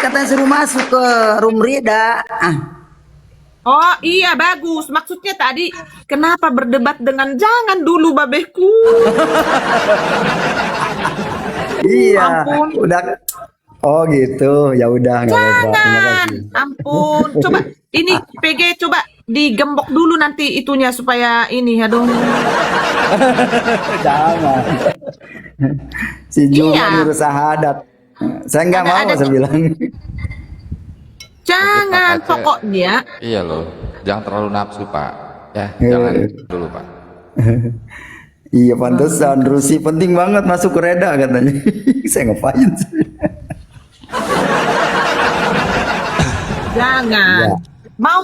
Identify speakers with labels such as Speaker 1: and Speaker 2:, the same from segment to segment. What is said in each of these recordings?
Speaker 1: katanya suruh masuk ke room Rida.
Speaker 2: Oh iya bagus. Maksudnya tadi kenapa berdebat dengan jangan dulu babehku.
Speaker 1: Iya,
Speaker 2: Ampun.
Speaker 1: udah. Oh gitu, ya udah nggak apa-apa. Terima
Speaker 2: Jangan.
Speaker 1: kasih.
Speaker 2: Ampun. Coba ini PG coba digembok dulu nanti itunya supaya ini aduh.
Speaker 1: Jangan. Si Juma
Speaker 2: Iya.
Speaker 1: nyuruh sahadat. Saya nggak
Speaker 2: Ada-
Speaker 1: mau,
Speaker 2: ada-
Speaker 1: saya bilang.
Speaker 2: Jangan
Speaker 3: Pak Aceh.
Speaker 2: pokoknya.
Speaker 3: Iya loh, jangan terlalu nafsu Pak. Ya,
Speaker 1: Iya.
Speaker 3: jangan dulu Pak.
Speaker 1: Iya pantesan, Rusi penting banget masuk ke Reda katanya. Saya ngapain sih?
Speaker 2: Jangan.
Speaker 1: Ya.
Speaker 2: Mau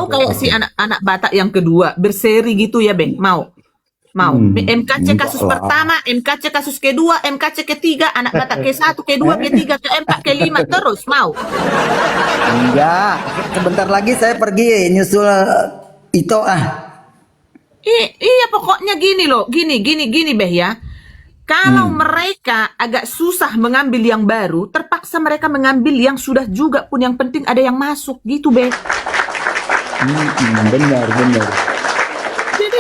Speaker 1: Oke,
Speaker 2: kayak
Speaker 1: oke.
Speaker 2: si anak-anak Batak yang kedua berseri gitu ya, Be? Mau. MKC
Speaker 1: enggak
Speaker 2: kasus
Speaker 1: lah.
Speaker 2: pertama, MKC kasus kedua, MKC ketiga, anak Batak ke-1, ke-2, ke-3, ke-4, ke-5 terus mau.
Speaker 1: Enggak, sebentar lagi saya pergi nyusul itu
Speaker 2: Iya pokoknya gini loh, gini Beh ya. Kalau mereka agak susah mengambil yang baru, terpaksa mereka mengambil yang sudah juga pun yang penting ada yang masuk gitu, Beh.
Speaker 1: benar.
Speaker 2: Jadi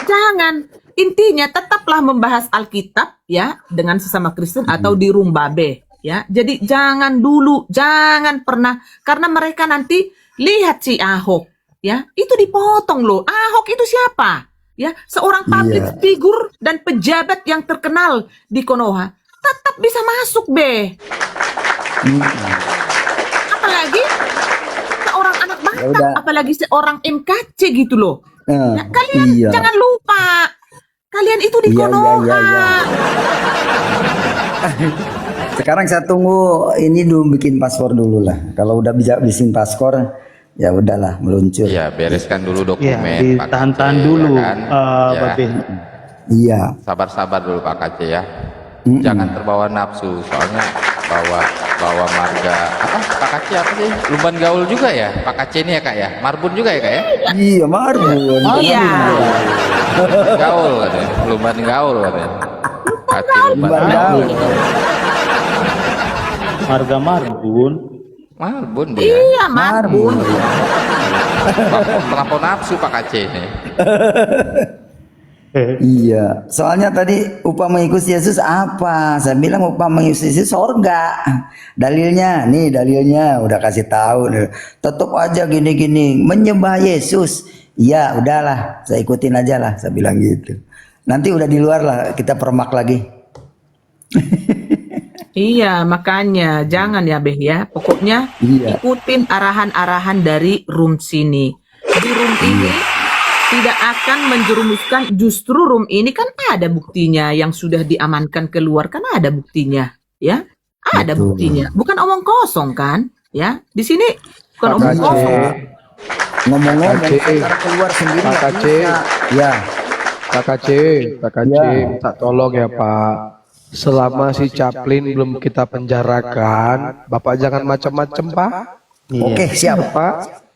Speaker 2: jangan, intinya tetaplah membahas Alkitab ya dengan sesama Kristen atau di room babe ya. Jadi jangan dulu, jangan pernah, karena mereka nanti lihat si Ahok ya, itu dipotong loh. Ahok itu siapa? Ya, seorang public
Speaker 1: Iya.
Speaker 2: figure dan pejabat yang terkenal di Konoha tetap bisa masuk, Be. Apalagi seorang anak
Speaker 1: Ya
Speaker 2: Batak,
Speaker 1: udah.
Speaker 2: apalagi seorang MKC gitu loh.
Speaker 1: Nah,
Speaker 2: Ya, kalian
Speaker 1: iya.
Speaker 2: jangan lupa, kalian itu di
Speaker 1: Iya,
Speaker 2: Konoha.
Speaker 1: iya. Sekarang saya tunggu ini dulu bikin paspor dulu lah. Kalau udah bisa bikin paspor, ya udahlah meluncur.
Speaker 3: Iya, bereskan dulu
Speaker 4: Ya,
Speaker 3: dokumen Pak
Speaker 4: ditahan-tahan
Speaker 3: Kaceh,
Speaker 4: dulu,
Speaker 3: ya kan? Ya,
Speaker 4: Babe.
Speaker 1: Iya.
Speaker 3: sabar-sabar dulu Pak Kaceh ya. Jangan terbawa nafsu, soalnya bawa marga apa Pak Kaceh apa sih? Lumban gaul juga ya Pak Kaceh ini ya Kak ya? Marbun juga ya Kak ya?
Speaker 1: Iya, Marbun.
Speaker 2: Iya.
Speaker 3: Gaul katanya, lumban gaul katanya. Hati lumban
Speaker 1: Lumban
Speaker 3: gaul.
Speaker 1: gaul.
Speaker 4: Harga Marbun.
Speaker 3: Marbun dia.
Speaker 2: Iya, Marbun.
Speaker 3: Terlampau nafsu Pak Kaceh ini.
Speaker 1: Iya, soalnya tadi upah mengikuti Yesus apa? Saya bilang upah mengikuti Yesus sorga. Dalilnya, nih dalilnya udah kasih tahu. Tetap aja gini-gini menyembah Yesus. Ya udahlah, saya ikutin aja lah. Saya bilang gitu. Nanti udah di luar lah kita permak lagi.
Speaker 2: Iya, makanya jangan ya, Beh ya. Pokoknya
Speaker 1: Iya.
Speaker 2: ikutin arahan-arahan dari room sini. Di room ini tidak akan menjerumuskan, justru room ini kan ada buktinya yang sudah diamankan keluar, kan ada buktinya, ya. Ada
Speaker 1: Betul.
Speaker 2: buktinya. Bukan omong kosong kan, ya. Di sini bukan
Speaker 5: Pak
Speaker 2: omong
Speaker 5: Kaceh.
Speaker 2: kosong.
Speaker 1: Ngomong-ngomong,
Speaker 5: Kaceh.
Speaker 1: antara keluar sendiri
Speaker 5: Pak
Speaker 1: nggak
Speaker 5: Kaceh.
Speaker 1: bisa. Ya,
Speaker 5: Pak Kaceh,
Speaker 1: Ya.
Speaker 5: minta tolong ya Pak. Selama si Chaplin belum kita penjarakan, Bapak jangan macam-macam Pak.
Speaker 4: Iya.
Speaker 1: oke siap.
Speaker 5: Pak,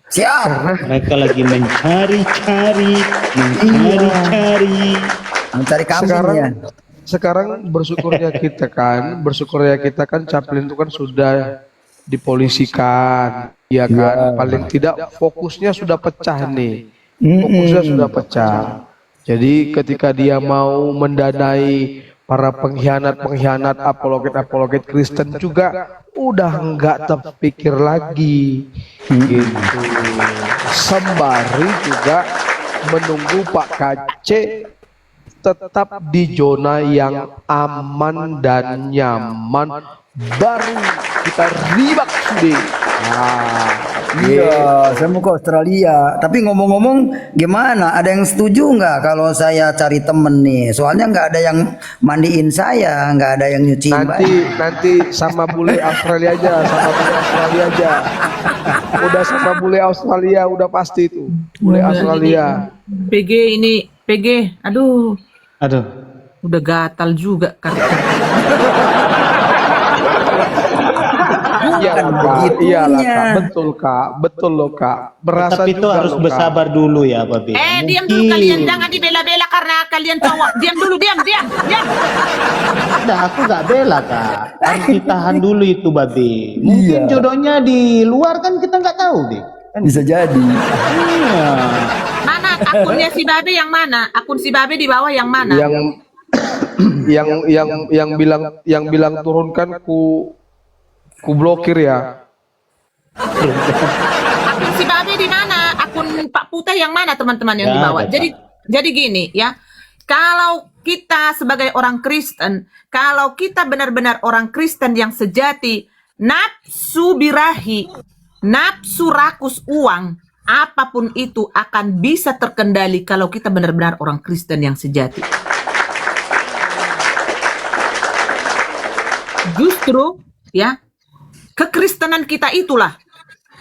Speaker 1: Siap.
Speaker 4: Mereka lagi mencari-cari.
Speaker 1: Mencari kambing
Speaker 5: sekarang
Speaker 1: ya.
Speaker 5: sekarang bersyukurnya kita kan Chaplin itu kan sudah dipolisikan, ya kan. Paling tidak fokusnya sudah pecah nih. Fokusnya sudah pecah. Jadi ketika dia mau mendanai para pengkhianat-pengkhianat apologet Kristen juga udah nggak terpikir lagi gitu. Sembari juga menunggu Pak Kaceh tetap di zona yang aman dan nyaman, baru kita ribak sudah.
Speaker 1: Iya, saya mau ke Australia. Tapi ngomong-ngomong, gimana? Ada yang setuju nggak kalau saya cari temen nih? Soalnya nggak ada yang mandiin saya, nggak ada yang nyuciin
Speaker 5: Nanti sama bule Australia aja, Udah sama bule Australia, udah pasti itu. Bule Australia.
Speaker 2: PG, aduh,
Speaker 4: Aduh.
Speaker 2: udah gatal juga kaki.
Speaker 5: Iya
Speaker 1: Bukan
Speaker 5: Kak,
Speaker 1: begitunya.
Speaker 5: iyalah Kak, betul loh Kak. Berasa
Speaker 4: Tapi itu
Speaker 5: juga
Speaker 4: harus
Speaker 5: loh, Kak.
Speaker 4: bersabar dulu ya, Babe.
Speaker 2: Diam dulu kalian, jangan dibela-bela karena kalian cowok. Diam dulu, diam.
Speaker 4: Ada, aku gak bela kak. Harus ditahan dulu itu babe. Mungkin jodohnya di luar kan kita nggak tahu deh. Kan?
Speaker 1: Bisa jadi.
Speaker 4: Iya.
Speaker 2: Mana akunnya si Babe yang mana? Akun si Babe di bawah yang mana?
Speaker 5: Yang bilang turunkan ku blokir ya.
Speaker 2: Akun si Babe di mana? Akun Pak Putih yang mana teman-teman yang
Speaker 4: Ya,
Speaker 2: di bawah?
Speaker 4: ada,
Speaker 2: Jadi gini ya. Kalau kita sebagai orang Kristen, kalau kita benar-benar orang Kristen yang sejati, nafsu birahi, nafsu rakus uang, apapun itu akan bisa terkendali kalau kita benar-benar orang Kristen yang sejati. Justru ya, kekristenan kita itulah.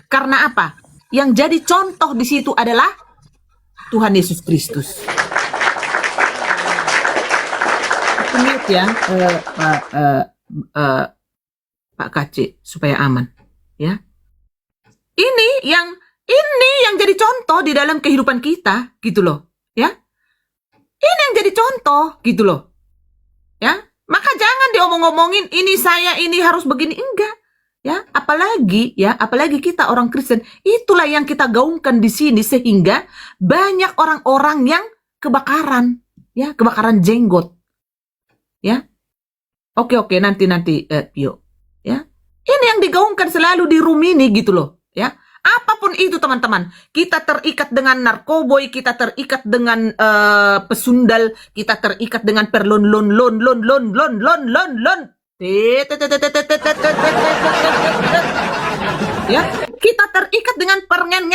Speaker 2: Karena apa? Yang jadi contoh di situ adalah Tuhan Yesus Kristus. Aku mute ya, Pak KC supaya aman, ya. Ini yang jadi contoh di dalam kehidupan kita, gitu loh, ya. Ini yang jadi contoh, gitu loh, ya. Maka jangan diomong-omongin ini saya ini harus begini, enggak. Ya, apalagi kita orang Kristen, itulah yang kita gaungkan di sini sehingga banyak orang-orang yang kebakaran, ya, kebakaran jenggot. Ya. Oke, nanti Pio. Ya. Ini yang digaungkan selalu di room ini gitu loh, ya. Apapun itu teman-teman, kita terikat dengan narkoboy, kita terikat dengan pesundal, kita terikat dengan perlon. Ya, kita terikat dengan perngen.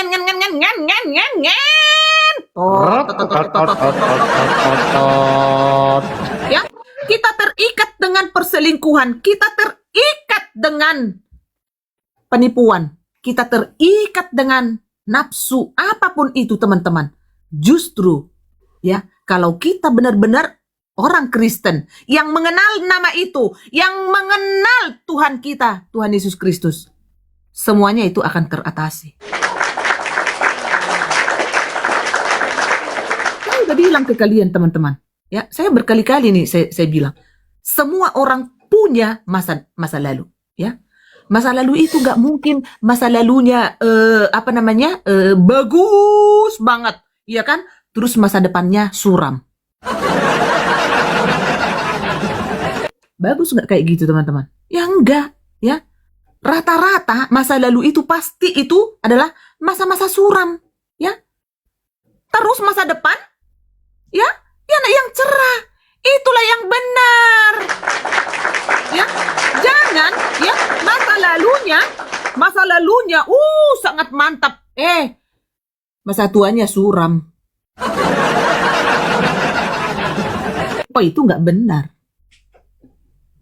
Speaker 2: Ya, kita terikat dengan perselingkuhan, kita terikat dengan penipuan, kita terikat dengan nafsu, apapun itu teman-teman. Justru ya, kalau kita benar-benar orang Kristen yang mengenal nama itu, yang mengenal Tuhan kita, Tuhan Yesus Kristus, semuanya itu akan teratasi. Saya udah bilang ke kalian teman-teman, ya, saya berkali-kali nih saya bilang, semua orang punya masa lalu, ya. Masa lalu itu gak mungkin masa lalunya bagus banget, ya kan? Terus masa depannya suram. Bagus nggak kayak gitu teman-teman? Ya enggak, ya. Rata-rata masa lalu itu pasti itu adalah masa-masa suram, ya. Terus masa depan, ya yang cerah. Itulah yang benar. Ya, jangan ya masa lalunya sangat mantap. Masa tuanya suram. Oh, itu nggak benar.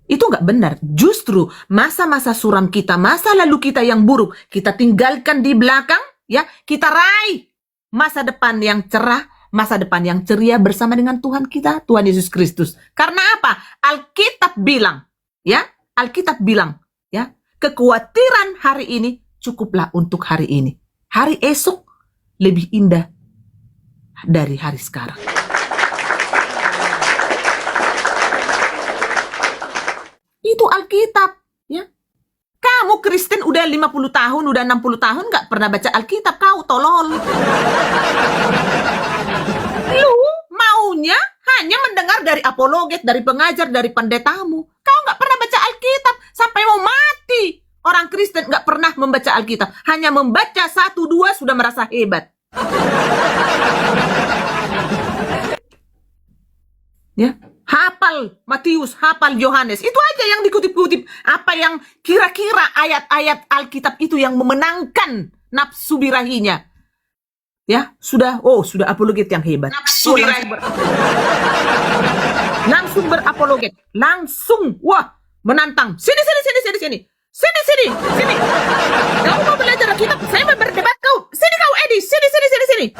Speaker 2: Itu nggak benar. Justru masa-masa suram kita, masa lalu kita yang buruk, kita tinggalkan di belakang, ya. Kita raih masa depan yang cerah, masa depan yang ceria bersama dengan Tuhan kita, Tuhan Yesus Kristus. Karena apa? Alkitab bilang, ya. Alkitab bilang, ya. Kekhawatiran hari ini cukuplah untuk hari ini. Hari esok lebih indah dari hari sekarang. Itu Alkitab, ya. Kamu Kristen udah 50 tahun, udah 60 tahun gak pernah baca Alkitab, kau tolol. Lu maunya hanya mendengar dari apologet, dari pengajar, dari pendetamu. Kau gak pernah baca Alkitab sampai mau mati. Orang Kristen gak pernah membaca Alkitab, hanya membaca 1-2 sudah merasa hebat. Ya. Hafal Matius, hafal Yohanes. Itu aja yang dikutip-kutip. Apa yang kira-kira ayat-ayat Alkitab itu yang memenangkan nafsu birahinya. Ya, sudah apologet yang hebat. Nafsu birahi. Langsung berapologet. Langsung, menantang. Sini. Kau mau belajar Alkitab? Saya mau berdebat kau. Sini kau, Edi. Sini.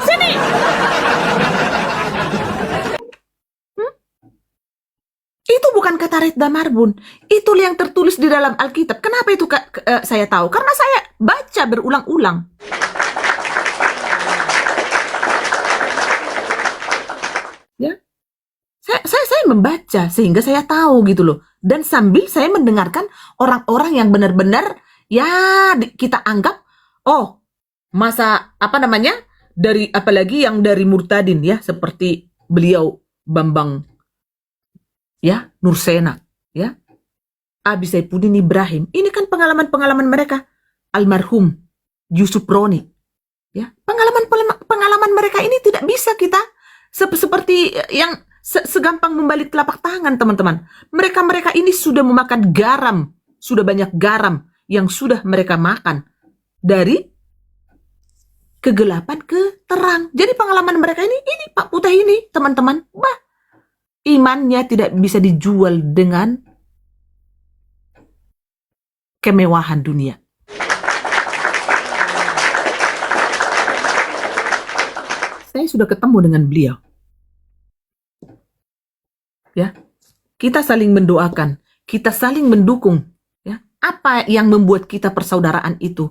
Speaker 2: Itu bukan kata Redda Marbun. Itu yang tertulis di dalam Alkitab. Kenapa itu saya tahu? Karena saya baca berulang-ulang. Ya, Saya membaca sehingga saya tahu gitu loh. Dan sambil saya mendengarkan orang-orang yang benar-benar ya kita anggap masa apa namanya dari apalagi yang dari murtadin ya seperti beliau Bambang ya Nursena ya Abi Saifuddin Ibrahim. Ini kan pengalaman-pengalaman mereka. Almarhum Yusuf Roni ya pengalaman mereka ini tidak bisa kita seperti yang segampang membalik telapak tangan, teman-teman. Mereka ini sudah memakan garam, sudah banyak garam yang sudah mereka makan dari kegelapan ke terang. Jadi pengalaman mereka ini Pak Putih ini, teman-teman, imannya tidak bisa dijual dengan kemewahan dunia. Saya sudah ketemu dengan beliau. Ya, kita saling mendoakan, kita saling mendukung. Ya, apa yang membuat kita persaudaraan itu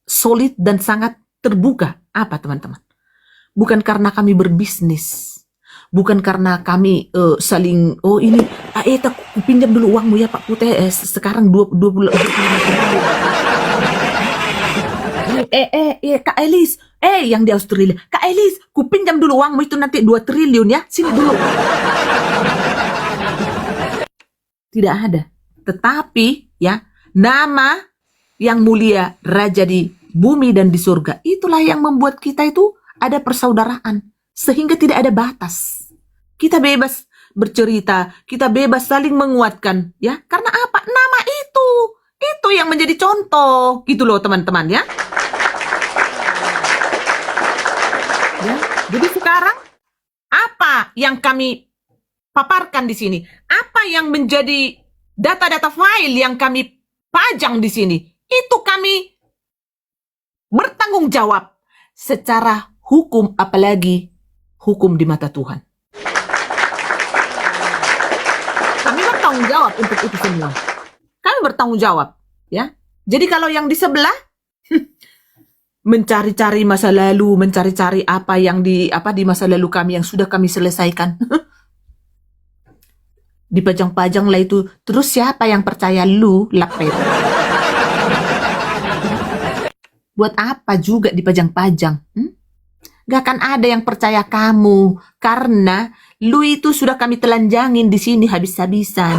Speaker 2: solid dan sangat terbuka? Apa, teman-teman? Bukan karena kami berbisnis, bukan karena kami saling ini, tak pinjam dulu uangmu ya Pak Putih, sekarang 20 Kak Elis, yang di Australia, Kak Elis, ku pinjam dulu uangmu itu nanti 2 triliun ya, sini dulu. Tidak ada. Tetapi ya, nama yang mulia Raja di bumi dan di surga, itulah yang membuat kita itu ada persaudaraan, sehingga tidak ada batas. Kita bebas bercerita, kita bebas saling menguatkan, ya. Karena apa? Nama itu yang menjadi contoh, gitu loh teman-teman ya. Ya, jadi sekarang apa yang kami paparkan di sini? Apa yang menjadi data-data file yang kami pajang di sini? Itu kami bertanggung jawab secara hukum, apalagi hukum di mata Tuhan. Kami bertanggung jawab untuk itu semua. Kami bertanggung jawab, ya. Jadi kalau yang di sebelah mencari-cari masa lalu, mencari-cari apa yang di masa lalu kami yang sudah kami selesaikan. Dipajang-pajang lah itu. Terus siapa yang percaya lu, lapet? Buat apa juga dipajang-pajang? Gak akan ada yang percaya kamu. Karena lu itu sudah kami telanjangin di sini habis-habisan.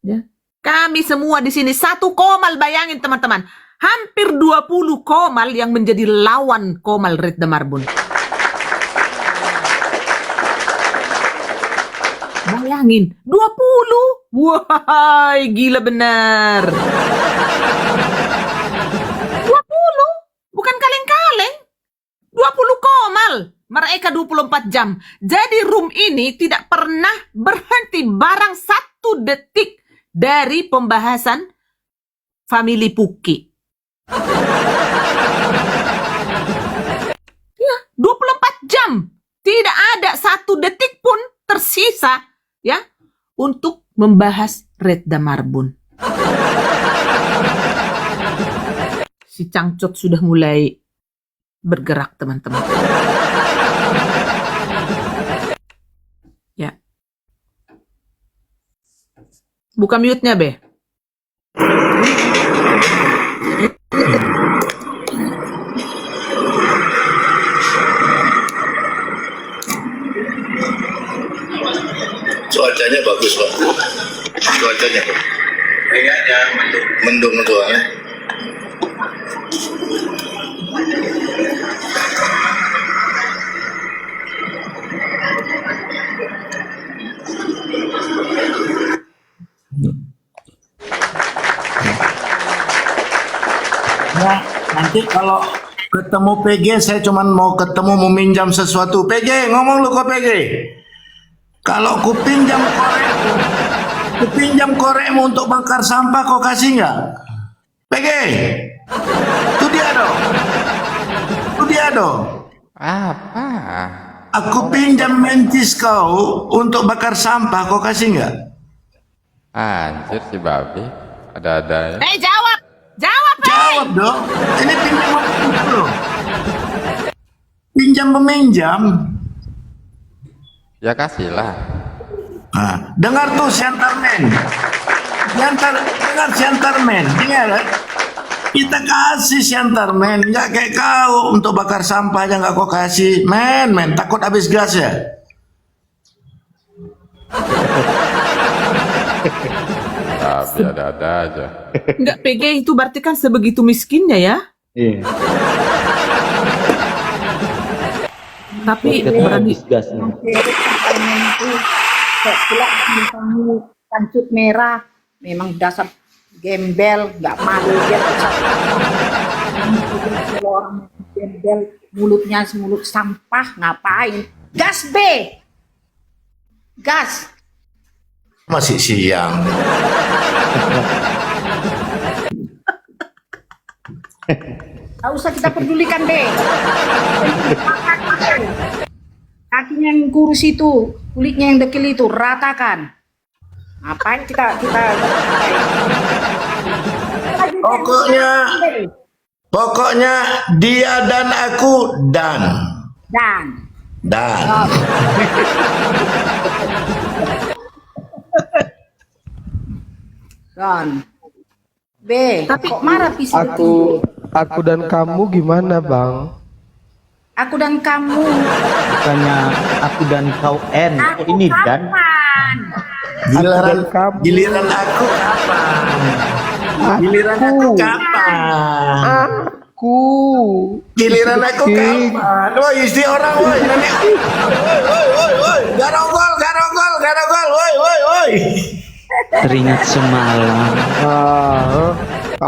Speaker 2: Ya. Kami semua di sini 1 Komal, bayangin teman-teman. Hampir 20 Komal yang menjadi lawan Komal Redda Marbun. Bayangin, 20. Wahai, gila benar. 20, bukan kaleng-kaleng. 20 Komal. Mereka 24 jam. Jadi room ini tidak pernah berhenti barang 1 detik dari pembahasan family Puki. Ya, 24 jam. Tidak ada 1 detik pun tersisa ya untuk membahas Redda Marbun. Si Cangcot sudah mulai bergerak, teman-teman. Ya. Buka mute-nya, Be.
Speaker 6: Cuacanya bagus, Pak. Cuacanya. Kayaknya mendung doang ya.
Speaker 7: Nah, nanti kalau ketemu PG, saya cuma mau ketemu meminjam sesuatu. PG, ngomong lu kok PG. Kalau kupinjam korekmu untuk bakar sampah, kau kasih nggak? PG, itu dia dong.
Speaker 3: Apa?
Speaker 7: Aku pinjam mentis kau untuk bakar sampah, kau kasih nggak?
Speaker 3: Anjir si babi. Ada-ada ya.
Speaker 2: Jawab! Jawab,
Speaker 7: Jawab dong. Ini pinjam loh. peminjam.
Speaker 3: Ya kasihlah.
Speaker 7: Nah, dengar tuh Siantarmen. Dengar Siantarmen. Dengar. Kita kasih Siantarmen. Nggak kayak kau untuk bakar sampah aja nggak kau kasih. Men. Takut habis gas ya?
Speaker 3: Tapi ada-ada aja.
Speaker 2: Enggak, PG itu berarti kan sebegitu miskinnya ya.
Speaker 4: Iya.
Speaker 2: Tapi
Speaker 4: Ketemu
Speaker 2: berani.
Speaker 4: habis gasnya.
Speaker 8: Siantarmen itu kayak pula kamu kancut merah, memang dasar gembel, nggak malu dia tuh. Kalau orang gembel mulutnya mulut sampah, ngapain? Gas B, gas.
Speaker 7: Masih siang.
Speaker 8: Tak usah kita pedulikan deh. Kakinya yang kurus itu, kulitnya yang dekil itu ratakan. Ngapain kita
Speaker 7: Pokoknya dia dan aku dan.
Speaker 8: Don. B, kok marah visi
Speaker 5: Aku dan kamu gimana, Bang?
Speaker 8: Aku dan kamu.
Speaker 4: Bukannya aku dan kau N.
Speaker 8: Aku
Speaker 4: Ini dan.
Speaker 8: kapan?
Speaker 7: Giliran
Speaker 5: kamu.
Speaker 7: Giliran aku kapan? Giliran aku kapan?
Speaker 5: Aku.
Speaker 7: Giliran aku kapan? Woi, istri orang, woi. Woi. Garogol, woi.
Speaker 9: Teringat semalam,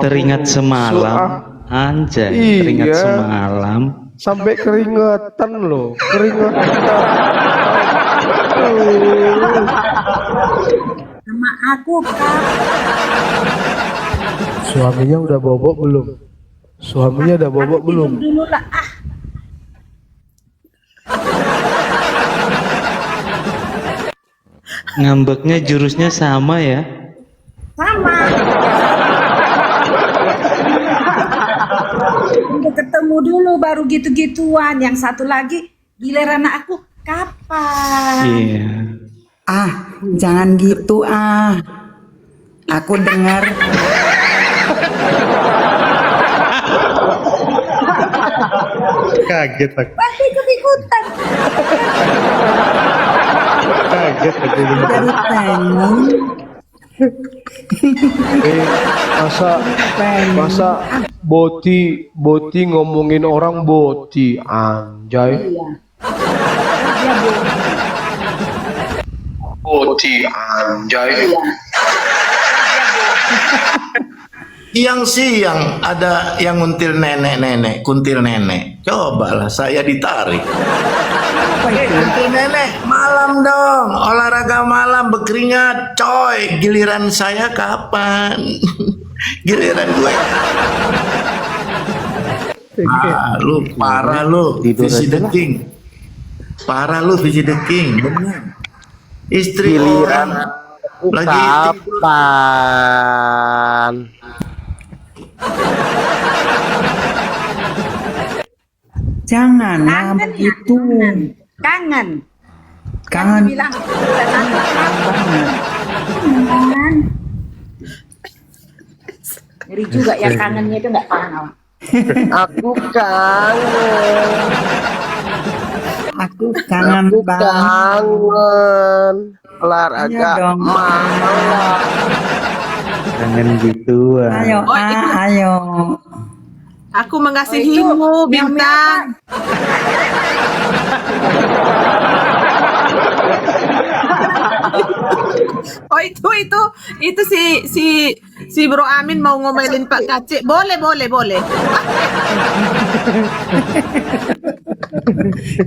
Speaker 9: teringat semalam, anjay,
Speaker 5: Iya.
Speaker 9: teringat semalam.
Speaker 5: Sampai keringetan loh, keringetan.
Speaker 8: Sama aku kapan?
Speaker 5: Suaminya udah bobok belum? Suaminya udah bobok belum?
Speaker 8: Dulu lah.
Speaker 9: Ngambeknya jurusnya sama ya.
Speaker 8: Sama. Udah ketemu dulu baru gitu-gituan. Yang satu lagi giliran aku kapan?
Speaker 9: Iya.
Speaker 1: Jangan gitu Aku dengar
Speaker 4: Kaget aku.
Speaker 8: Pasti ikut-ikutan.
Speaker 4: Kaget aku.
Speaker 1: dari pengen
Speaker 5: Masa boti ngomongin orang boti, anjay.
Speaker 8: Iya.
Speaker 5: Boti, anjay.
Speaker 7: Siang-siang ada yang kuntil nenek. Cobalah saya ditarik. Kuntil nenek, malam dong. Olahraga malam berkeringat, coy. Giliran saya kapan? Giliran gue. Lu parah lu, visi the king. Parah lu visi the king, bener. Istri orang lagi
Speaker 10: kapan?
Speaker 1: janganlah begitu.
Speaker 8: Kangen.
Speaker 1: Kangen
Speaker 8: Bilang ngeri juga ya kangennya itu nggak tahan awak.
Speaker 10: Aku kangen.
Speaker 1: Aku kangen banget.
Speaker 10: Kangen. Olahraga
Speaker 1: Iya dong.
Speaker 10: malam.
Speaker 4: Kangen gituan.
Speaker 1: Ayo, ayo.
Speaker 2: Aku mengasihimu, Bintang. Oh itu si Bro Amin mau ngomelin Pak Kacik. Boleh.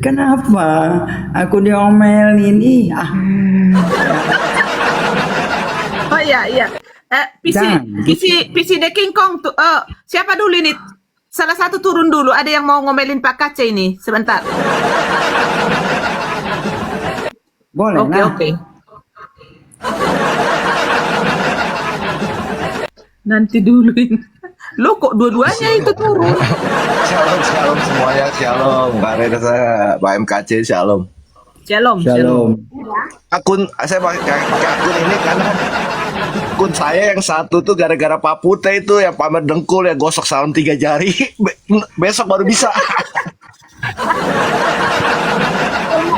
Speaker 1: Kenapa aku diomelin?
Speaker 2: Oh iya. PC The King Kong tuh. Siapa dulu ini? Salah satu turun dulu. Ada yang mau ngomelin Pak Kacik ini. Sebentar.
Speaker 1: Boleh.
Speaker 2: Oke. Nanti dulu ini. Lo kok dua-duanya itu turun?
Speaker 11: Shalom, shalom semuanya, shalom. Kak Reda saya, Pak MKC, shalom.
Speaker 2: Shalom.
Speaker 11: Akun, saya pakai akun ini karena akun saya yang satu tuh gara-gara Pak Pute itu yang pamer dengkul ya gosok salam 3 jari. Besok baru bisa.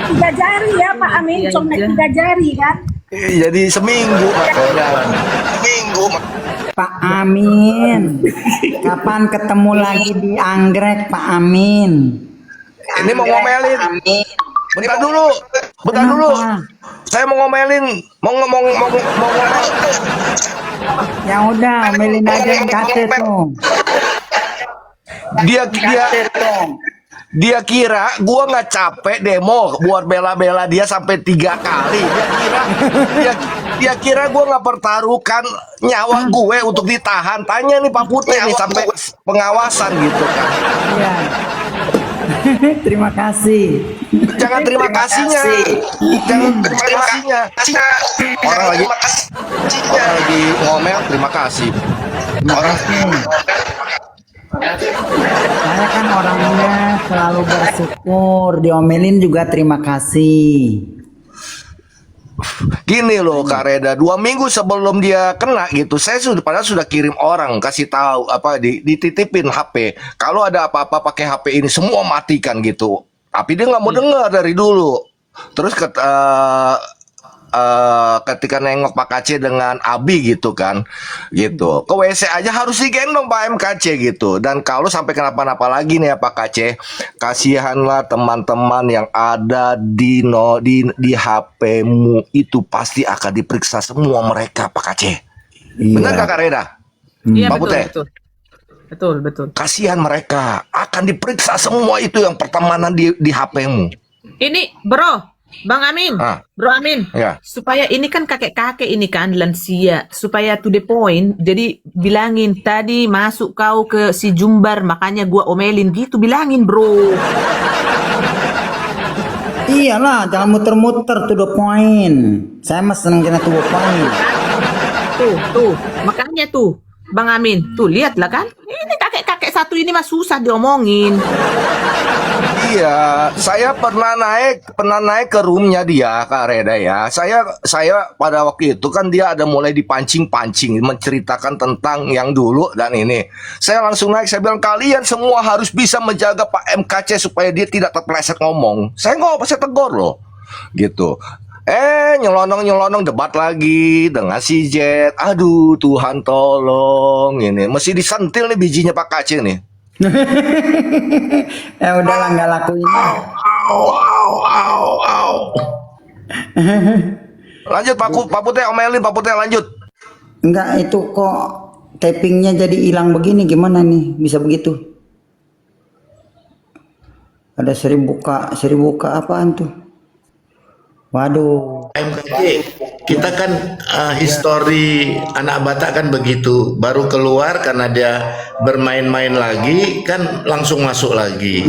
Speaker 8: Tiga jari ya Pak Amin,
Speaker 2: Iya,
Speaker 8: cuma
Speaker 2: iya.
Speaker 8: 3 jari kan?
Speaker 11: Jadi seminggu makanya. Seminggu.
Speaker 1: Pak Amin, kapan ketemu lagi di Anggrek Pak Amin?
Speaker 11: Ini mau ngomelin. Bentar dulu.
Speaker 1: Kenapa?
Speaker 11: Saya mau ngomelin, mau ngomel.
Speaker 1: Ya udah, omelin aja yang kate tuh.
Speaker 11: Dia kira gua nggak capek demo buat bela-bela dia sampai 3 kali. Dia kira gua nggak pertaruhkan nyawa gue untuk ditahan. Tanya nih Pak Putih nih sampai pengawasan gitu kan.
Speaker 1: Iya. Terima kasih.
Speaker 11: Jangan terima kasihnya. Orang lagi ngomel terima kasih.
Speaker 1: Saya kan orangnya selalu bersyukur, diomelin juga terima kasih.
Speaker 11: Gini loh Kak Reda, 2 minggu sebelum dia kena gitu, saya padahal sudah kirim orang kasih tahu dititipin HP. Kalau ada apa-apa pakai HP ini semua matikan gitu. Tapi dia nggak mau dengar dari dulu. Terus ketika nengok Pak KC dengan Abi gitu kan, gitu ke WC aja harus digendong Pak MKC gitu. Dan kalau sampai kenapa-napa lagi nih ya Pak KC, kasihanlah teman-teman yang ada di HP-mu itu pasti akan diperiksa semua mereka Pak KC. Benar Kak Reda?
Speaker 2: Iya
Speaker 11: Pak Putih?
Speaker 2: betul.
Speaker 11: Kasihan mereka akan diperiksa semua itu yang pertemanan di HP-mu.
Speaker 2: Ini Bang Amin, Bro Amin,
Speaker 11: Ya.
Speaker 2: supaya ini kan kakek-kakek ini kan lansia, supaya to the point, jadi bilangin tadi masuk kau ke si Jumbar, makanya gua omelin gitu, bilangin bro.
Speaker 1: Iyalah, jangan muter-muter, to the point. Saya mah seneng kena to the point.
Speaker 2: Tuh, makanya tuh, Bang Amin, tuh lihatlah kan, ini kakek-kakek satu ini mah susah diomongin.
Speaker 11: Iya, saya pernah naik ke roomnya dia Kak Reda ya. Saya pada waktu itu kan dia ada mulai dipancing-pancing menceritakan tentang yang dulu dan ini. Saya langsung naik, saya bilang kalian semua harus bisa menjaga Pak MKC supaya dia tidak terpeleset ngomong. Saya tegur loh, gitu. Nyelonong debat lagi dengan si Jet. Aduh Tuhan tolong ini, mesti disentil nih bijinya Pak KC nih.
Speaker 1: Ya udahlah, nggak lakuin.
Speaker 11: Lanjut Pak Putih, omelin Pak Putih, lanjut.
Speaker 1: Enggak, itu kok tappingnya jadi hilang begini, gimana nih bisa begitu? Ada 1000 K apaan tuh? Waduh.
Speaker 7: MKC, kita kan histori anak Batak kan begitu, baru keluar karena dia bermain-main lagi kan langsung masuk lagi.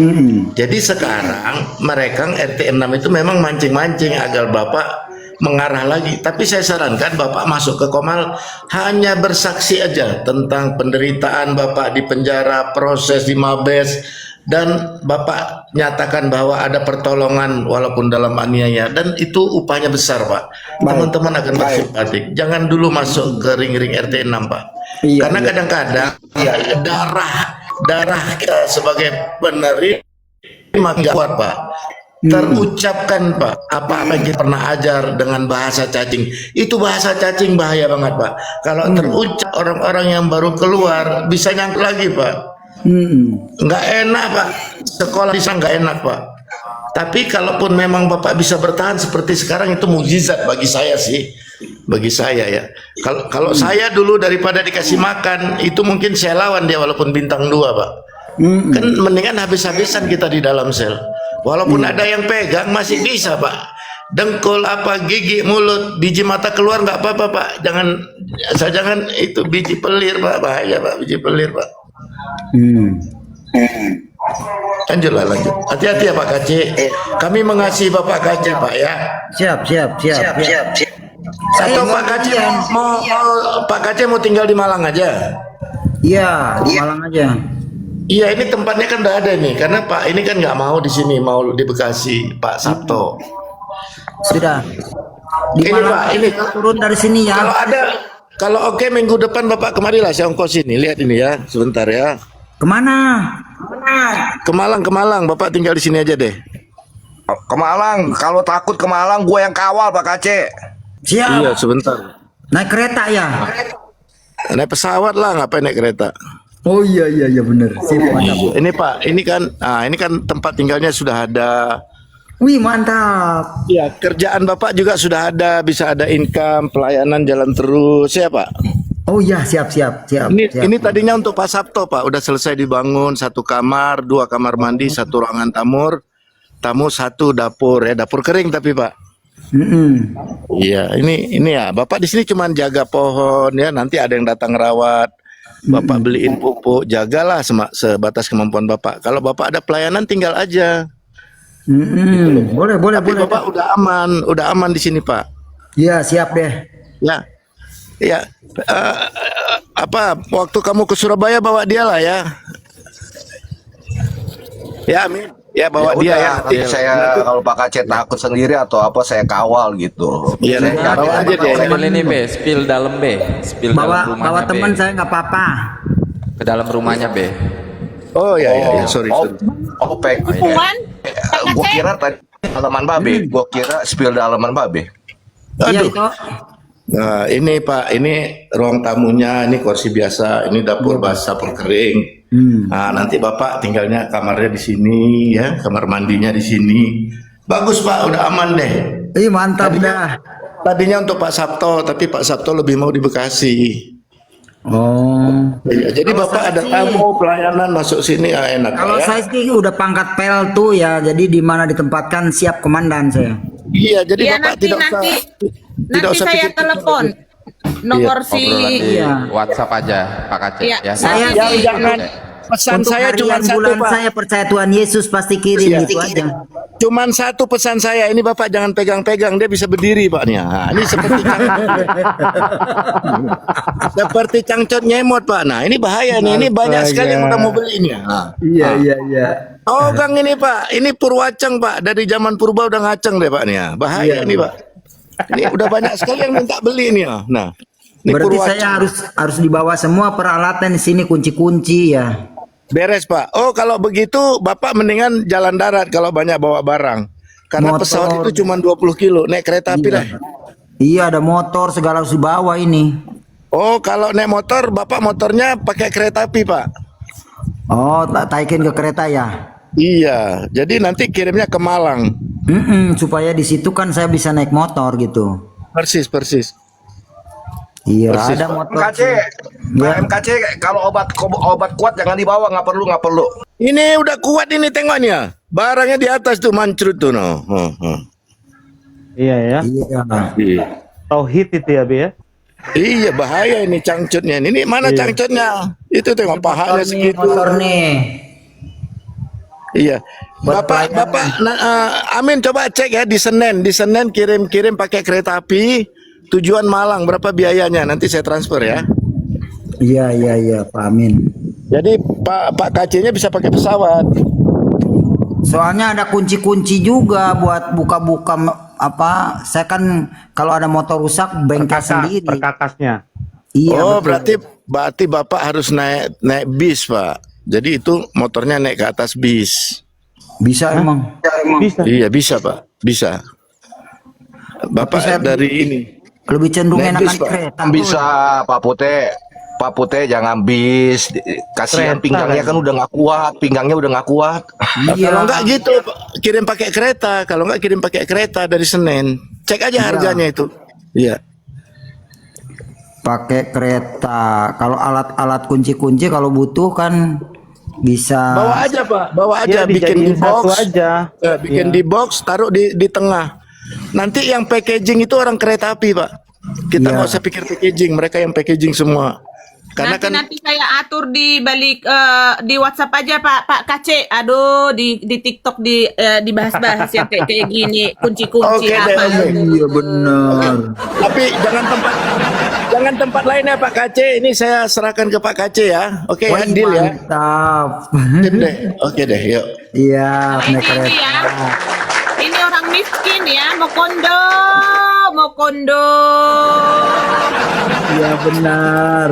Speaker 7: Jadi sekarang mereka RT 6 itu memang mancing-mancing agar Bapak mengarah lagi. Tapi saya sarankan Bapak masuk ke Komal hanya bersaksi aja tentang penderitaan Bapak di penjara, proses di Mabes, dan Bapak nyatakan bahwa ada pertolongan walaupun dalam aniaya, dan itu upahnya besar Pak. Teman-teman akan bersimpatik. Jangan dulu masuk ke ring-ring RT 6 Pak. Karena kadang-kadang darah kita sebagai penerima nggak kuat Pak. Terucapkan Pak apa yang kita pernah ajar dengan bahasa cacing. Itu bahasa cacing bahaya banget Pak. Kalau terucap orang-orang yang baru keluar bisa nyangkut lagi Pak. Nggak enak Pak, sekolah di sana nggak enak Pak. Tapi kalaupun memang Bapak bisa bertahan seperti sekarang, itu mukjizat bagi saya sih, bagi saya ya. Kalau saya dulu daripada dikasih makan, itu mungkin saya lawan dia walaupun bintang 2 Pak. Kan mendingan habis-habisan kita di dalam sel. Walaupun ada yang pegang masih bisa Pak. Dengkul apa, gigi, mulut, biji mata keluar nggak apa-apa Pak. Jangan itu biji pelir Pak, bahaya Pak, biji pelir Pak. Lanjutlah, lanjut. Hati-hati ya Pak KC. Kami mengasihi Bapak KC Pak ya.
Speaker 1: Siap.
Speaker 7: Atau Pak KC mau Pak KC mau tinggal di Malang aja.
Speaker 1: Iya, di Malang aja.
Speaker 7: Iya, ini tempatnya kan udah ada nih, karena Pak ini kan nggak mau di sini, mau di Bekasi, Pak Sabto.
Speaker 1: Sudah. Di
Speaker 7: Ini
Speaker 1: Malang
Speaker 7: Pak, ini
Speaker 1: turun dari sini ya.
Speaker 7: kalau oke minggu depan Bapak kemarilah saya ongkos ini. Lihat ini ya, sebentar ya.
Speaker 1: Kemana?
Speaker 7: Ke Malang, Bapak tinggal di sini aja deh.
Speaker 11: Ke Malang, kalau takut ke Malang gue yang kawal Pak Kace.
Speaker 1: Siap.
Speaker 7: Iya, sebentar.
Speaker 1: Naik kereta ya.
Speaker 7: Naik pesawat lah, ngapain naik kereta?
Speaker 1: Oh iya bener. Sip, mantap.
Speaker 7: Ini Pak, ini kan tempat tinggalnya sudah ada.
Speaker 1: Wih mantap.
Speaker 7: Ya, kerjaan Bapak juga sudah ada, bisa ada income, pelayanan jalan terus ya Pak.
Speaker 1: Oh iya siap.
Speaker 7: Ini tadinya untuk Pak Sabto Pak, udah selesai dibangun 1 kamar, 2 kamar mandi, 1 ruangan tamu 1 dapur ya, dapur kering tapi Pak. Iya, ini ya Bapak di sini cuma jaga pohon ya, nanti ada yang datang rawat. Bapak beliin pupuk, jagalah sebatas kemampuan Bapak. Kalau Bapak ada pelayanan tinggal aja.
Speaker 1: Boleh.
Speaker 7: Tapi Bapak udah aman di sini Pak.
Speaker 1: Iya siap deh.
Speaker 7: Ya, waktu kamu ke Surabaya bawa dia lah ya. Ya, Amin. Ya bawa dia ya.
Speaker 11: Nanti saya kalau Pak Kace takut sendiri atau apa saya kawal gitu.
Speaker 7: Iya, bawa aja dia.
Speaker 3: Spill ini be, spill dalam be, spill dalam rumahnya
Speaker 1: Bawa
Speaker 3: be.
Speaker 1: teman saya nggak apa-apa.
Speaker 3: Ke dalam rumahnya be.
Speaker 7: Oh ya, sorry.
Speaker 11: Pek.
Speaker 2: Puan,
Speaker 11: Gua kira tadi halaman babe, gua kira spill halaman babe.
Speaker 1: Iya
Speaker 7: Aduh.
Speaker 1: itu.
Speaker 7: Nah, ini Pak, ini ruang tamunya, ini kursi biasa, ini dapur basah, dapur kering. Nah, nanti Bapak tinggalnya kamarnya di sini ya, kamar mandinya di sini. Bagus Pak, udah aman deh.
Speaker 1: Ih mantap dah.
Speaker 7: Tadinya untuk Pak Sabto, tapi Pak Sabto lebih mau di Bekasi.
Speaker 1: Oh.
Speaker 7: Iya, jadi Bapak ada tamu pelayanan masuk sini enak
Speaker 1: Kalau
Speaker 7: ya.
Speaker 1: saya sih udah pangkat pel tuh ya, jadi di mana ditempatkan siap komandan saya.
Speaker 7: Iya, jadi
Speaker 2: ya
Speaker 7: Bapak
Speaker 2: nanti
Speaker 7: tidak usah
Speaker 2: saya
Speaker 7: pikir-pikir.
Speaker 2: telepon nomor si
Speaker 3: Obrolan di WhatsApp aja Pak Kace
Speaker 2: Iya,
Speaker 3: ya.
Speaker 1: saya
Speaker 7: jangan pesan
Speaker 1: untuk
Speaker 7: saya cuma
Speaker 1: harian
Speaker 7: satu
Speaker 1: bulan
Speaker 7: Pak.
Speaker 1: saya percaya Tuhan Yesus pasti kirim
Speaker 7: Iya.
Speaker 1: gitu aja.
Speaker 7: Cuman satu pesan saya, ini Bapak jangan pegang-pegang, dia bisa berdiri Pak nih. Nah, ini seperti cangcut nyemot Pak. Nah, ini bahaya nih. Ini banyak sekali yang udah mau beli ini. Nah.
Speaker 1: Iya.
Speaker 7: Oh, Kang ini Pak, ini Purwaceng Pak, dari zaman purba udah ngaceng deh Pak nih. Ya. Bahaya nih Pak. Ini udah banyak sekali yang minta beli nih. Ya. Nah, ini
Speaker 1: Berarti
Speaker 7: Purwaceng.
Speaker 1: saya harus dibawa semua peralatan di sini, kunci-kunci ya.
Speaker 7: Beres Pak. Oh kalau begitu Bapak mendingan jalan darat kalau banyak bawa barang. Karena
Speaker 1: Motor.
Speaker 7: pesawat itu cuma 20 kilo. Naik kereta api lah.
Speaker 1: Iya ada motor segala harus dibawa ini.
Speaker 7: Oh kalau naik motor Bapak motornya pakai kereta api Pak.
Speaker 1: Oh taikin ke kereta ya.
Speaker 7: Iya. Jadi nanti kirimnya ke Malang.
Speaker 1: Supaya di situ kan saya bisa naik motor gitu.
Speaker 7: Persis.
Speaker 1: Iya
Speaker 7: Persis,
Speaker 1: ada
Speaker 7: Pak.
Speaker 1: motor.
Speaker 11: MKC,
Speaker 1: Ya.
Speaker 11: MKC kalau obat kuat jangan dibawa, nggak perlu.
Speaker 7: Ini udah kuat ini tengoknya. Barangnya di atas tuh mancrut tuh no.
Speaker 4: Iya ya.
Speaker 1: Iya.
Speaker 4: Tauhid itu ya, Be ya.
Speaker 7: Iya bahaya ini cangcutnya. Ini mana cangcutnya? Itu tengok pahanya segitu.
Speaker 1: Motor nih.
Speaker 7: Iya. Bapak, Amin coba cek ya di Senen kirim pakai kereta api tujuan Malang berapa biayanya? Nanti saya transfer ya.
Speaker 1: Iya Pak Amin.
Speaker 7: Jadi Pak KC-nya bisa pakai pesawat.
Speaker 1: Soalnya ada kunci-kunci juga buat buka-buka apa. Saya kan kalau ada motor rusak bengkel sendiri.
Speaker 4: Perkakasnya.
Speaker 1: Iya.
Speaker 7: Berarti Bapak harus naik bis Pak. Jadi itu motornya naik ke atas bis.
Speaker 1: Bisa emang.
Speaker 4: Bisa.
Speaker 7: Iya bisa Pak, bisa. Bapak dari ini.
Speaker 1: Lebih cenderung
Speaker 7: Naik
Speaker 1: enakan
Speaker 7: bis, Pak.
Speaker 1: kereta.
Speaker 11: Bisa Pak Pute jangan bis, kasihan
Speaker 4: Kereta
Speaker 11: pinggangnya kan udah nggak kuat.
Speaker 1: Iya.
Speaker 7: Kalau enggak gitu kirim pakai kereta, kalau enggak kirim pakai kereta dari Senen. Cek aja harganya itu. Iya.
Speaker 1: Pakai kereta. Kalau alat-alat kunci-kunci kalau butuh kan bisa.
Speaker 7: Bawa aja Pak, bawa aja
Speaker 4: Ya,
Speaker 7: bikin di
Speaker 4: dijadiin satu
Speaker 7: box.
Speaker 4: aja.
Speaker 7: Bikin di box, taruh di tengah. Nanti yang packaging itu orang kereta api Pak. Kita nggak usah pikir packaging, mereka yang packaging semua. Karena
Speaker 2: nanti saya atur di balik di WhatsApp aja Pak KC. Aduh di TikTok dibahas-bahas yang kayak gini kunci-kunci
Speaker 7: Oke deh,
Speaker 2: apa.
Speaker 7: oke.
Speaker 1: Iya benar.
Speaker 7: Tapi jangan tempat Jangan tempat lain ya Pak KC. Ini saya serahkan ke Pak KC ya. Oke,
Speaker 1: Wih,
Speaker 7: deal ya.
Speaker 1: mantap.
Speaker 7: Sip deh. Oke deh, yuk.
Speaker 1: Iya, naik
Speaker 2: Ini ya.
Speaker 1: kereta.
Speaker 2: Ini orang miskin ya, mau kondo, mau kondo.
Speaker 1: Iya benar.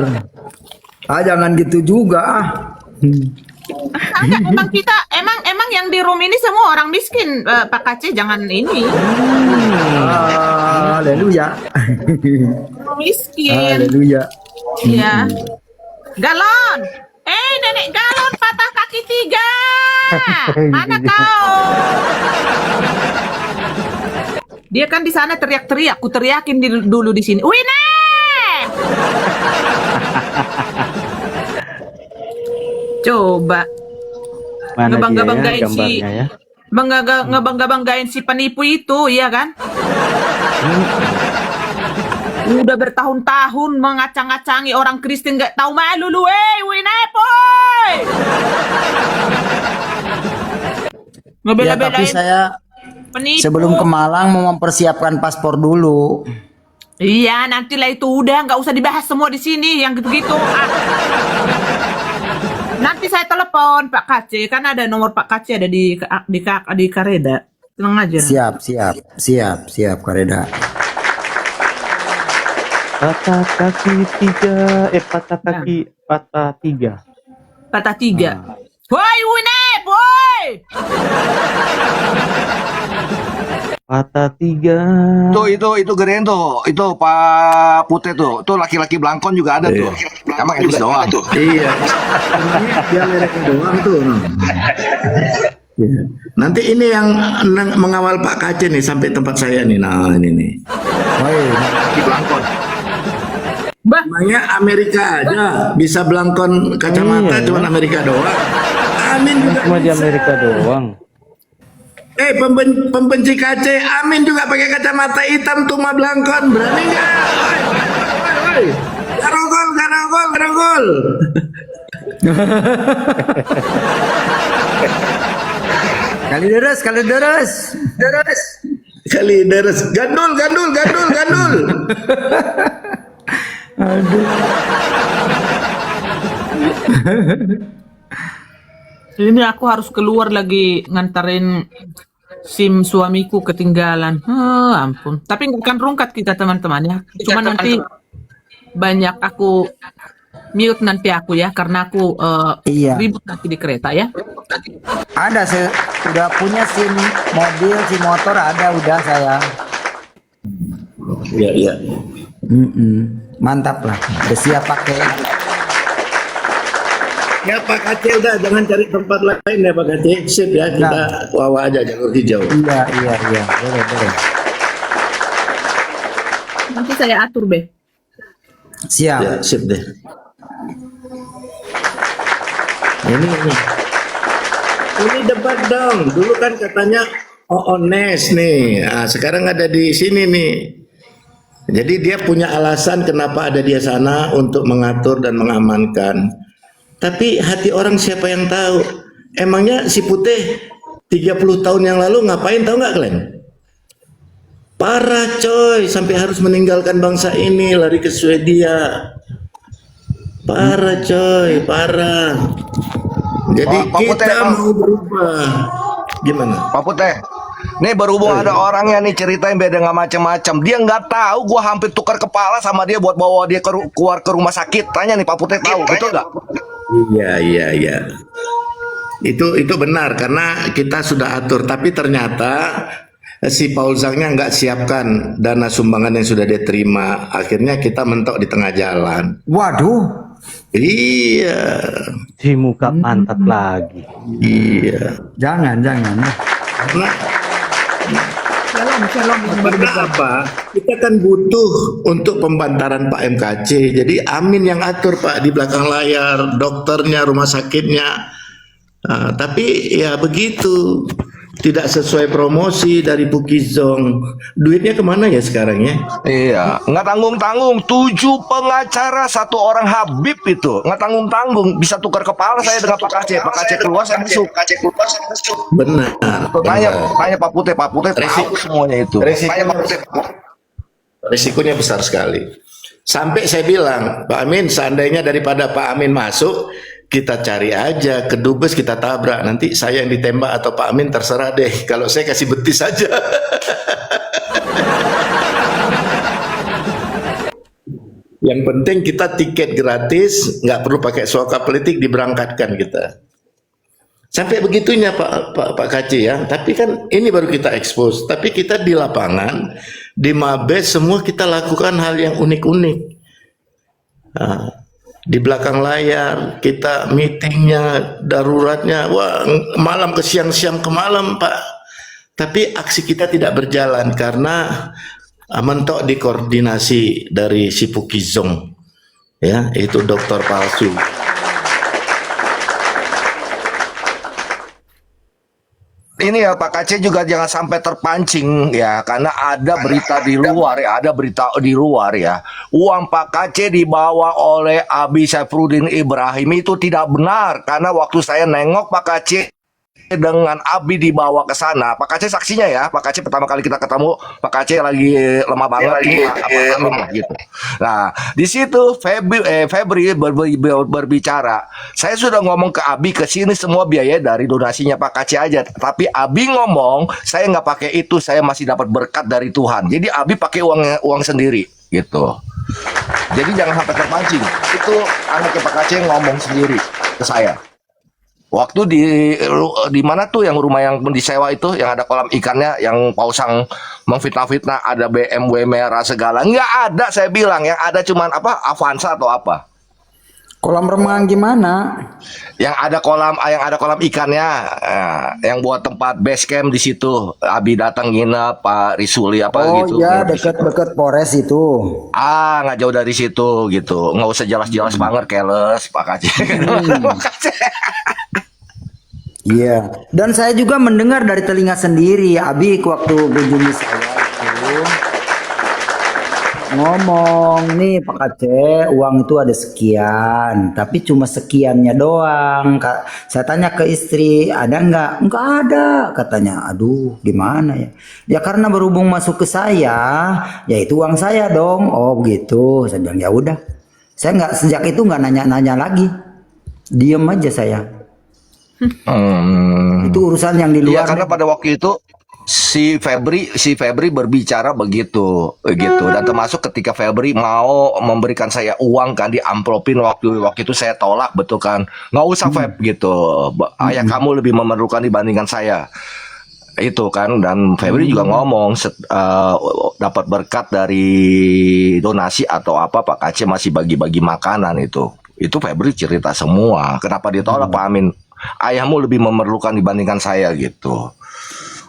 Speaker 1: Jangan gitu juga.
Speaker 2: Enggak, emang kita, emang yang di room ini semua orang miskin, Pak Kace, jangan ini.
Speaker 1: Haleluya.
Speaker 2: Miskin.
Speaker 1: Haleluya.
Speaker 2: Iya. Galon. Nenek galon patah kaki 3. Mana kau? Dia kan di sana teriak-teriak, aku teriakin dulu di sini. Wine! Coba.
Speaker 9: Mana dia ya
Speaker 2: Ngebangga-banggain
Speaker 9: gambarnya ya?
Speaker 2: ngebangga-banggain si penipu itu, iya kan? Udah bertahun-tahun mengacang-acangi orang Kristen, gak tahu malu lu, Winepoy!
Speaker 1: Ya,
Speaker 2: Ngebela-belain
Speaker 1: tapi saya
Speaker 2: penipu.
Speaker 1: sebelum ke Malang mau mempersiapkan paspor dulu.
Speaker 2: Iya, nantilah itu udah nggak usah dibahas semua di sini yang gitu-gitu. Nanti saya telepon Pak Kace, kan ada nomor Pak Kace ada di Kareda. Tenang aja.
Speaker 1: Siap, Kareda.
Speaker 9: Patah kaki 3, patah 3.
Speaker 2: Patah 3. Woi, Winep, woi!
Speaker 9: Patah 3.
Speaker 11: Itu Geren tuh, itu Pak Putih tuh, tuh laki-laki belangkon juga ada tuh. Emang itu doang tuh.
Speaker 7: Iya. Dia mereknya doang tuh. Iya. Nanti ini yang mengawal Pak KC nih sampai tempat saya nih. Nah, ini nih.
Speaker 1: Woi,
Speaker 11: Di belangkon.
Speaker 2: Bah,
Speaker 7: Namanya Amerika aja bisa belangkon kacamata,
Speaker 9: Iya.
Speaker 7: cuman Amerika doang. Amin juga
Speaker 9: Cuma di
Speaker 7: bisa.
Speaker 9: Amerika doang.
Speaker 7: Pembenci KC, Amin juga pakai kacamata hitam tuh mah belangkon. Berani nggak? Woi. Garogol.
Speaker 1: kali deres.
Speaker 7: Kali deres. Gandul.
Speaker 2: ini aku harus keluar lagi nganterin SIM suamiku ketinggalan. Ampun. Tapi nggak akan rungkat kita teman-teman ya. Cuma nanti banyak aku mute nanti aku ya karena aku
Speaker 1: Iya.
Speaker 2: ribut nanti di kereta ya.
Speaker 1: Ada saya udah punya SIM mobil, SIM motor ada udah saya.
Speaker 7: Iya.
Speaker 1: Mantap lah. Udah siap pakai.
Speaker 7: Ya Pak KC udah jangan cari tempat lain ya Pak KC. Sip ya kita wawa aja jalur hijau.
Speaker 1: Iya. Boleh.
Speaker 2: Nanti saya atur, Be.
Speaker 1: Siap.
Speaker 7: Ya, sip deh. Ini debat dong. Dulu kan katanya honest nih. Nah, sekarang ada di sini nih. Jadi dia punya alasan kenapa ada di sana untuk mengatur dan mengamankan. Tapi hati orang siapa yang tahu? Emangnya si Putih 30 tahun yang lalu ngapain tahu nggak kalian? Parah coy, sampai harus meninggalkan bangsa ini, lari ke Swedia. Parah coy, parah. Jadi
Speaker 11: Pak Putih,
Speaker 7: kita
Speaker 11: Pak.
Speaker 7: mau berubah. Gimana?
Speaker 11: Pak Putih. Nih berhubung ada orangnya nih ceritain beda nggak macam-macam. Dia nggak tahu gua hampir tukar kepala sama dia buat bawa dia keluar ke rumah sakit. Tanya nih Pak Putih tahu, betul nggak?
Speaker 7: Iya. Itu benar karena kita sudah atur, tapi ternyata si Paul Zhangnya nggak siapkan dana sumbangan yang sudah dia terima. Akhirnya kita mentok di tengah jalan.
Speaker 1: Waduh.
Speaker 7: Iya.
Speaker 9: Di muka pantat lagi.
Speaker 7: Iya.
Speaker 1: Jangan.
Speaker 7: Karena
Speaker 2: Shalom.
Speaker 7: kita apa? Kita kan butuh untuk pembantaran Pak MKC. Jadi Amin yang atur Pak di belakang layar, dokternya, rumah sakitnya. Nah, tapi ya begitu, tidak sesuai promosi dari Bukizong. Duitnya kemana ya sekarang ya?
Speaker 11: Iya, nggak tanggung-tanggung. 7 pengacara, 1 orang Habib itu nggak tanggung-tanggung. Bisa tukar kepala saya dengan Pak KC. Pak KC keluar saya masuk.
Speaker 7: Benar.
Speaker 11: Tanya Pak Putih tahu semuanya itu. Tanya Pak Putih.
Speaker 7: Risikonya besar sekali. Sampai saya bilang, Pak Amin, seandainya daripada Pak Amin masuk, kita cari aja ke Dubes, kita tabrak. Nanti saya yang ditembak atau Pak Amin terserah deh. Kalau saya kasih betis aja. Yang penting kita tiket gratis, nggak perlu pakai suaka politik, diberangkatkan kita. Sampai begitunya Pak Kaci ya. Tapi kan ini baru kita expose. Tapi kita di lapangan, di Mabes semua kita lakukan hal yang unik-unik. Nah, di belakang layar kita meetingnya, daruratnya, wah malam ke siang ke malam Pak. Tapi aksi kita tidak berjalan karena mentok di koordinasi dari si Pukizong, ya itu dokter palsu.
Speaker 11: Ini ya Pak Kace juga jangan sampai terpancing ya, karena ada berita di luar ya, uang Pak Kace dibawa oleh Abi Saifruddin Ibrahim itu tidak benar, karena waktu saya nengok Pak Kace dengan Abi dibawa ke sana, Pak Kace saksinya ya, Pak Kace pertama kali kita ketemu, Pak Kace lagi lemah banget, gitu. Nah, di situ Febri berbicara, saya sudah ngomong ke Abi ke sini semua biaya dari donasinya Pak Kace aja, tapi Abi ngomong saya nggak pakai itu, saya masih dapat berkat dari Tuhan. Jadi Abi pakai uang sendiri, gitu. Jadi jangan sampai terpancing. Itu anaknya Pak Kace ngomong sendiri ke saya. Waktu di mana tuh yang rumah yang disewa itu, yang ada kolam ikannya, yang pausang memfitnah-fitnah, ada BMW merah segala, nggak ada, saya bilang, yang ada cuman apa, Avanza atau apa.
Speaker 1: Kolam renang gimana?
Speaker 11: Yang ada kolam ikannya, yang buat tempat base camp di situ. Abi datang nginep, Pak Risuli apa gitu.
Speaker 1: Oh iya, dekat Polres itu.
Speaker 11: Nggak jauh dari situ gitu, nggak usah jelas-jelas banget, keles Pak Kace.
Speaker 1: Iya, dan saya juga mendengar dari telinga sendiri, Abi waktu kunjungi saya itu ngomong, nih Pak Kace, uang itu ada sekian, tapi cuma sekiannya doang. Saya tanya ke istri, ada nggak? Nggak ada, katanya. Aduh, gimana ya? Ya karena berhubung masuk ke saya, ya itu uang saya dong. Oh begitu, saya bilang ya udah. Saya nggak, sejak itu nggak nanya-nanya lagi, diem aja saya. Itu urusan yang di luar.
Speaker 11: Iya, karena pada waktu itu si Febri berbicara begitu dan termasuk ketika Febri mau memberikan saya uang kan, diamplopin, waktu itu saya tolak, betul kan, nggak usah Feb gitu, ayah kamu lebih memerlukan dibandingkan saya itu kan. Dan Febri juga ngomong dapat berkat dari donasi atau apa, Pak Kace masih bagi-bagi makanan itu Febri cerita semua. Kenapa ditolak Pak Amin? Ayahmu lebih memerlukan dibandingkan saya gitu.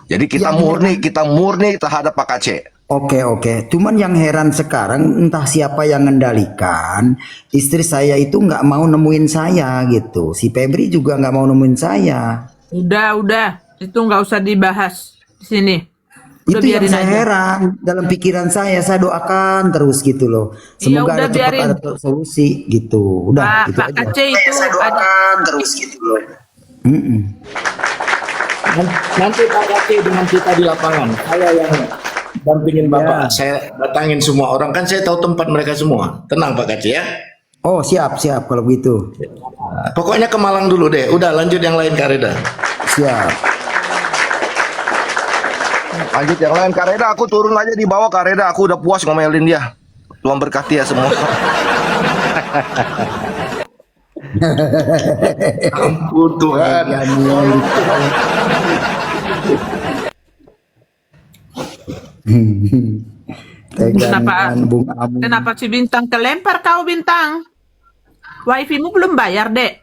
Speaker 11: Jadi kita murni terhadap Pak Kace.
Speaker 1: Oke. Cuman yang heran sekarang, entah siapa yang mengendalikan, istri saya itu nggak mau nemuin saya gitu. Si Febri juga nggak mau nemuin saya.
Speaker 2: Udah, itu nggak usah dibahas di sini. Udah,
Speaker 1: itu yang
Speaker 2: biarin
Speaker 1: saya
Speaker 2: aja.
Speaker 1: heran dalam pikiran saya doakan terus gitu loh. Semoga
Speaker 2: udah,
Speaker 1: ada cepat
Speaker 2: biarin.
Speaker 1: ada solusi gitu. Udah, gitu
Speaker 2: Pak
Speaker 1: aja.
Speaker 2: Kace itu
Speaker 1: Saya
Speaker 2: ada.
Speaker 1: doakan terus gitu loh.
Speaker 7: Nanti Pak Kace dengan kita di lapangan, saya yang dampingin Bapak. Saya datangin semua orang, kan saya tahu tempat mereka semua. Tenang Pak Kace ya.
Speaker 1: Oh siap kalau begitu.
Speaker 7: Pokoknya ke Malang dulu deh. Udah, lanjut yang lain Kareda.
Speaker 1: Siap.
Speaker 11: Lanjut yang lain, Kareda, aku turun aja di bawah, Kareda, aku udah puas ngomelin dia. Tuhan berkati ya semua.
Speaker 7: Ampun Tuhan.
Speaker 2: Kenapa si Bintang kelempar kau, Bintang? Wifi-mu belum bayar, Dek.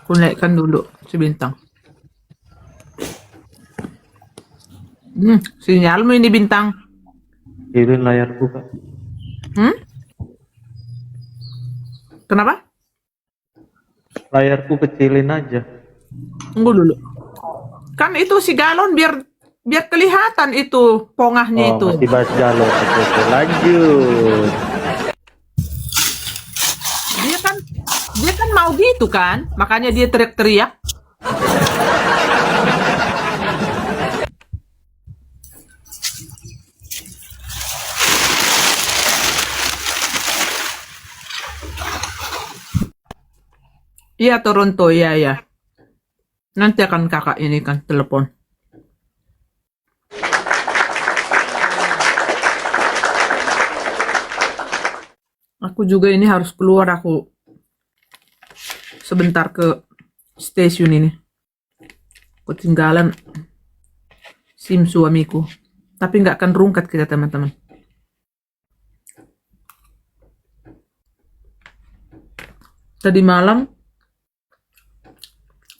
Speaker 2: Aku naikkan dulu si Bintang. Sinyalmu ini, Bintang.
Speaker 9: Kecilin layarku, Kak.
Speaker 2: Kenapa?
Speaker 9: Layarku kecilin aja.
Speaker 2: Tunggu dulu. Kan itu si galon biar kelihatan itu pongahnya itu.
Speaker 9: Masih bahas galon. Oke, lanjut.
Speaker 2: Dia kan mau gitu itu kan, makanya dia teriak-teriak. Iya Toronto, iya ya. Nanti akan kakak ini kan telepon. Aku juga ini harus keluar, aku sebentar ke stasiun ini. Ketinggalan SIM suamiku. Tapi nggak akan rungkat kita teman-teman. Tadi malam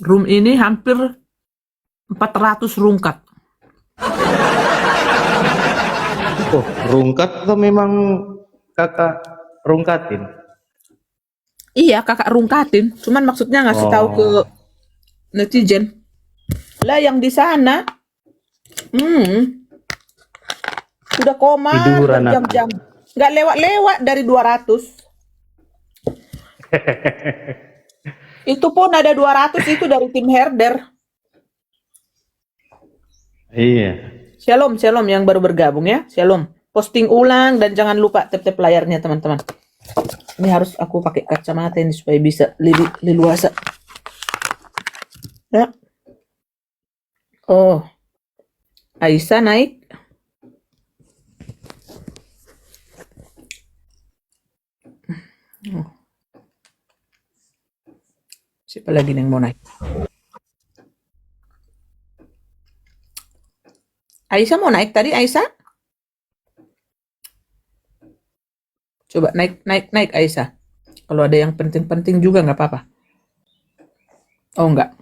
Speaker 2: room ini hampir 400 rungkat.
Speaker 9: Oh, rungkat atau memang kakak rungkatin?
Speaker 2: Iya, kakak rungkatin. Cuman maksudnya ngasih tahu ke netizen. Lah yang di sana, udah koma
Speaker 9: Tiduran aku.
Speaker 2: jam-jam. Nggak lewat-lewat dari 200. Itu pun ada 200 itu dari tim herder.
Speaker 9: Iya.
Speaker 2: Shalom yang baru bergabung ya. Shalom. Posting ulang dan jangan lupa tap-tap layarnya teman-teman. Ini harus aku pakai kacamata ini supaya bisa leluasa. Ya. Oh. Aisyah naik. Oh. Siapa lagi yang mau naik? Aisyah mau naik tadi, Aisyah? Coba naik Aisyah. Kalau ada yang penting-penting juga nggak apa-apa. Oh enggak.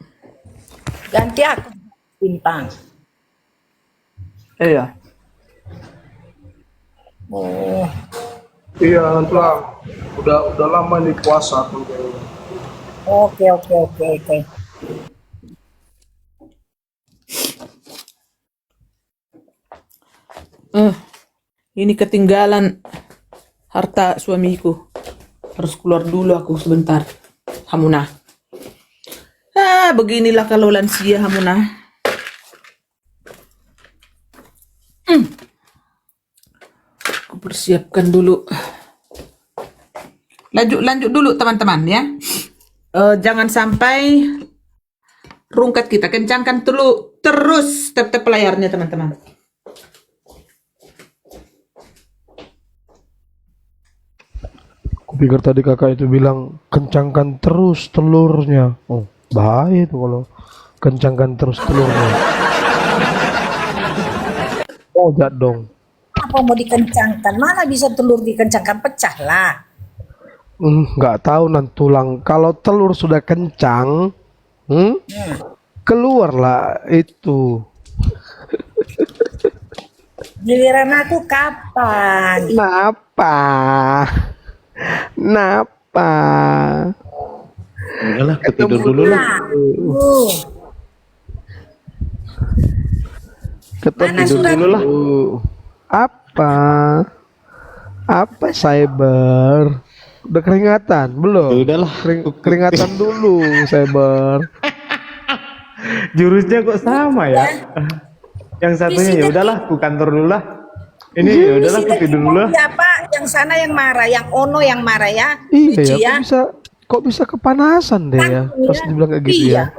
Speaker 8: Ganti aku bintang.
Speaker 2: Iya.
Speaker 8: Oh,
Speaker 5: Iya, Antlang. Udah lama nih puasa tuh.
Speaker 8: oke.
Speaker 2: Ini ketinggalan harta suamiku. Harus keluar dulu aku sebentar. Hamunah. Beginilah kalau lansia Hamunah. Aku persiapkan dulu. Lanjut dulu teman-teman ya. Jangan sampai rungkat kita. Kencangkan dulu terus tap-tap layarnya teman-teman.
Speaker 5: Pikir tadi kakak itu bilang kencangkan terus telurnya. Oh, bahaya itu kalau kencangkan terus telurnya. Oh, jat dong.
Speaker 8: Apa mau dikencangkan? Mana bisa telur dikencangkan, pecah lah.
Speaker 5: Nggak tahu nan tulang. Kalau telur sudah kencang, keluarlah itu.
Speaker 8: Giliran aku kapan?
Speaker 5: Napa?
Speaker 9: Udahlah, aku tidur dulu lah.
Speaker 8: Mana surat?
Speaker 9: Dulu lah.
Speaker 5: Apa cyber? Udah keringatan belum?
Speaker 9: Udahlah.
Speaker 5: Keringatan dulu cyber.
Speaker 9: Jurusnya kok sama ya? Yang satunya ya udahlah, aku kantor dulu lah. Ini ya udahlah, aku tidur dulu lah.
Speaker 8: Siapa? Yang sana yang marah, yang Ono yang marah ya.
Speaker 5: Iya
Speaker 8: Lucu
Speaker 5: ya, kok bisa kepanasan deh ya pas dibilang kayak gitu ya.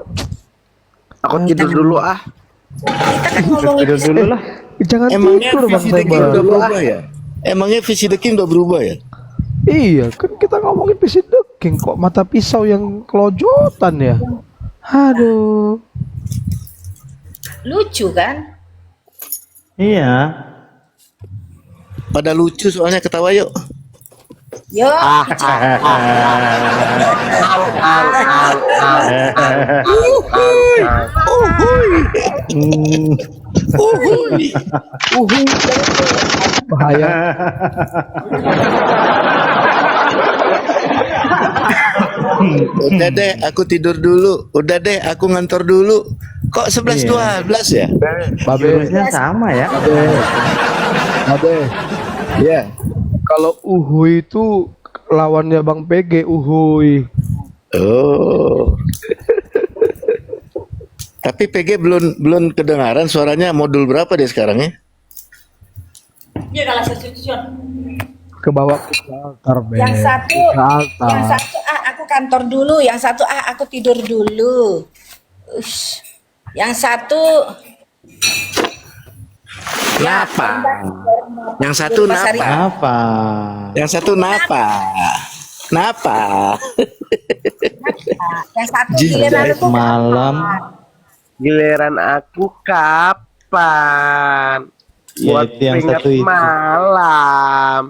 Speaker 10: Aku tidur dulu ah.
Speaker 8: Kita kan ngomongin
Speaker 9: Tidur dulu lah.
Speaker 5: Jangan
Speaker 6: Emangnya
Speaker 5: tidur bang
Speaker 6: visi The King
Speaker 5: cyber.
Speaker 6: udah berubah ya? Emangnya visi The King udah berubah ya?
Speaker 5: Iya, kan kita ngomongin visi The King kok mata pisau yang kelojotan ya. Aduh.
Speaker 8: lucu kan?
Speaker 9: Iya.
Speaker 6: Pada lucu soalnya, ketawa yuk.
Speaker 8: Yo,
Speaker 5: Bahaya.
Speaker 6: Udah deh, aku tidur dulu. Udah deh, aku ngantor dulu. Kok 11.12 ya?
Speaker 5: Babe,
Speaker 9: Jurusnya sama ya.
Speaker 5: Babe.
Speaker 6: Iya.
Speaker 5: Kalau Uhuy itu lawannya Bang PG, Uhuy.
Speaker 7: Oh. Tapi PG belum kedengaran suaranya modul berapa dia sekarang ya?
Speaker 8: Ya kalau substitution.
Speaker 5: Ke bawah ke altar, Be.
Speaker 8: Yang satu,
Speaker 5: Ke altar.
Speaker 8: yang satu aku kantor dulu, yang satu aku tidur dulu. Ush. Yang satu
Speaker 7: Napa? Yang satu
Speaker 8: Mas
Speaker 7: napa?
Speaker 8: Arya.
Speaker 4: Apa?
Speaker 7: Yang satu napa? Napa?
Speaker 8: Yang satu giliran aku
Speaker 4: Malam.
Speaker 10: Giliran aku kapan?
Speaker 4: Ya,
Speaker 10: Buat
Speaker 4: itu yang
Speaker 10: peringkat
Speaker 4: satu itu.
Speaker 10: malam.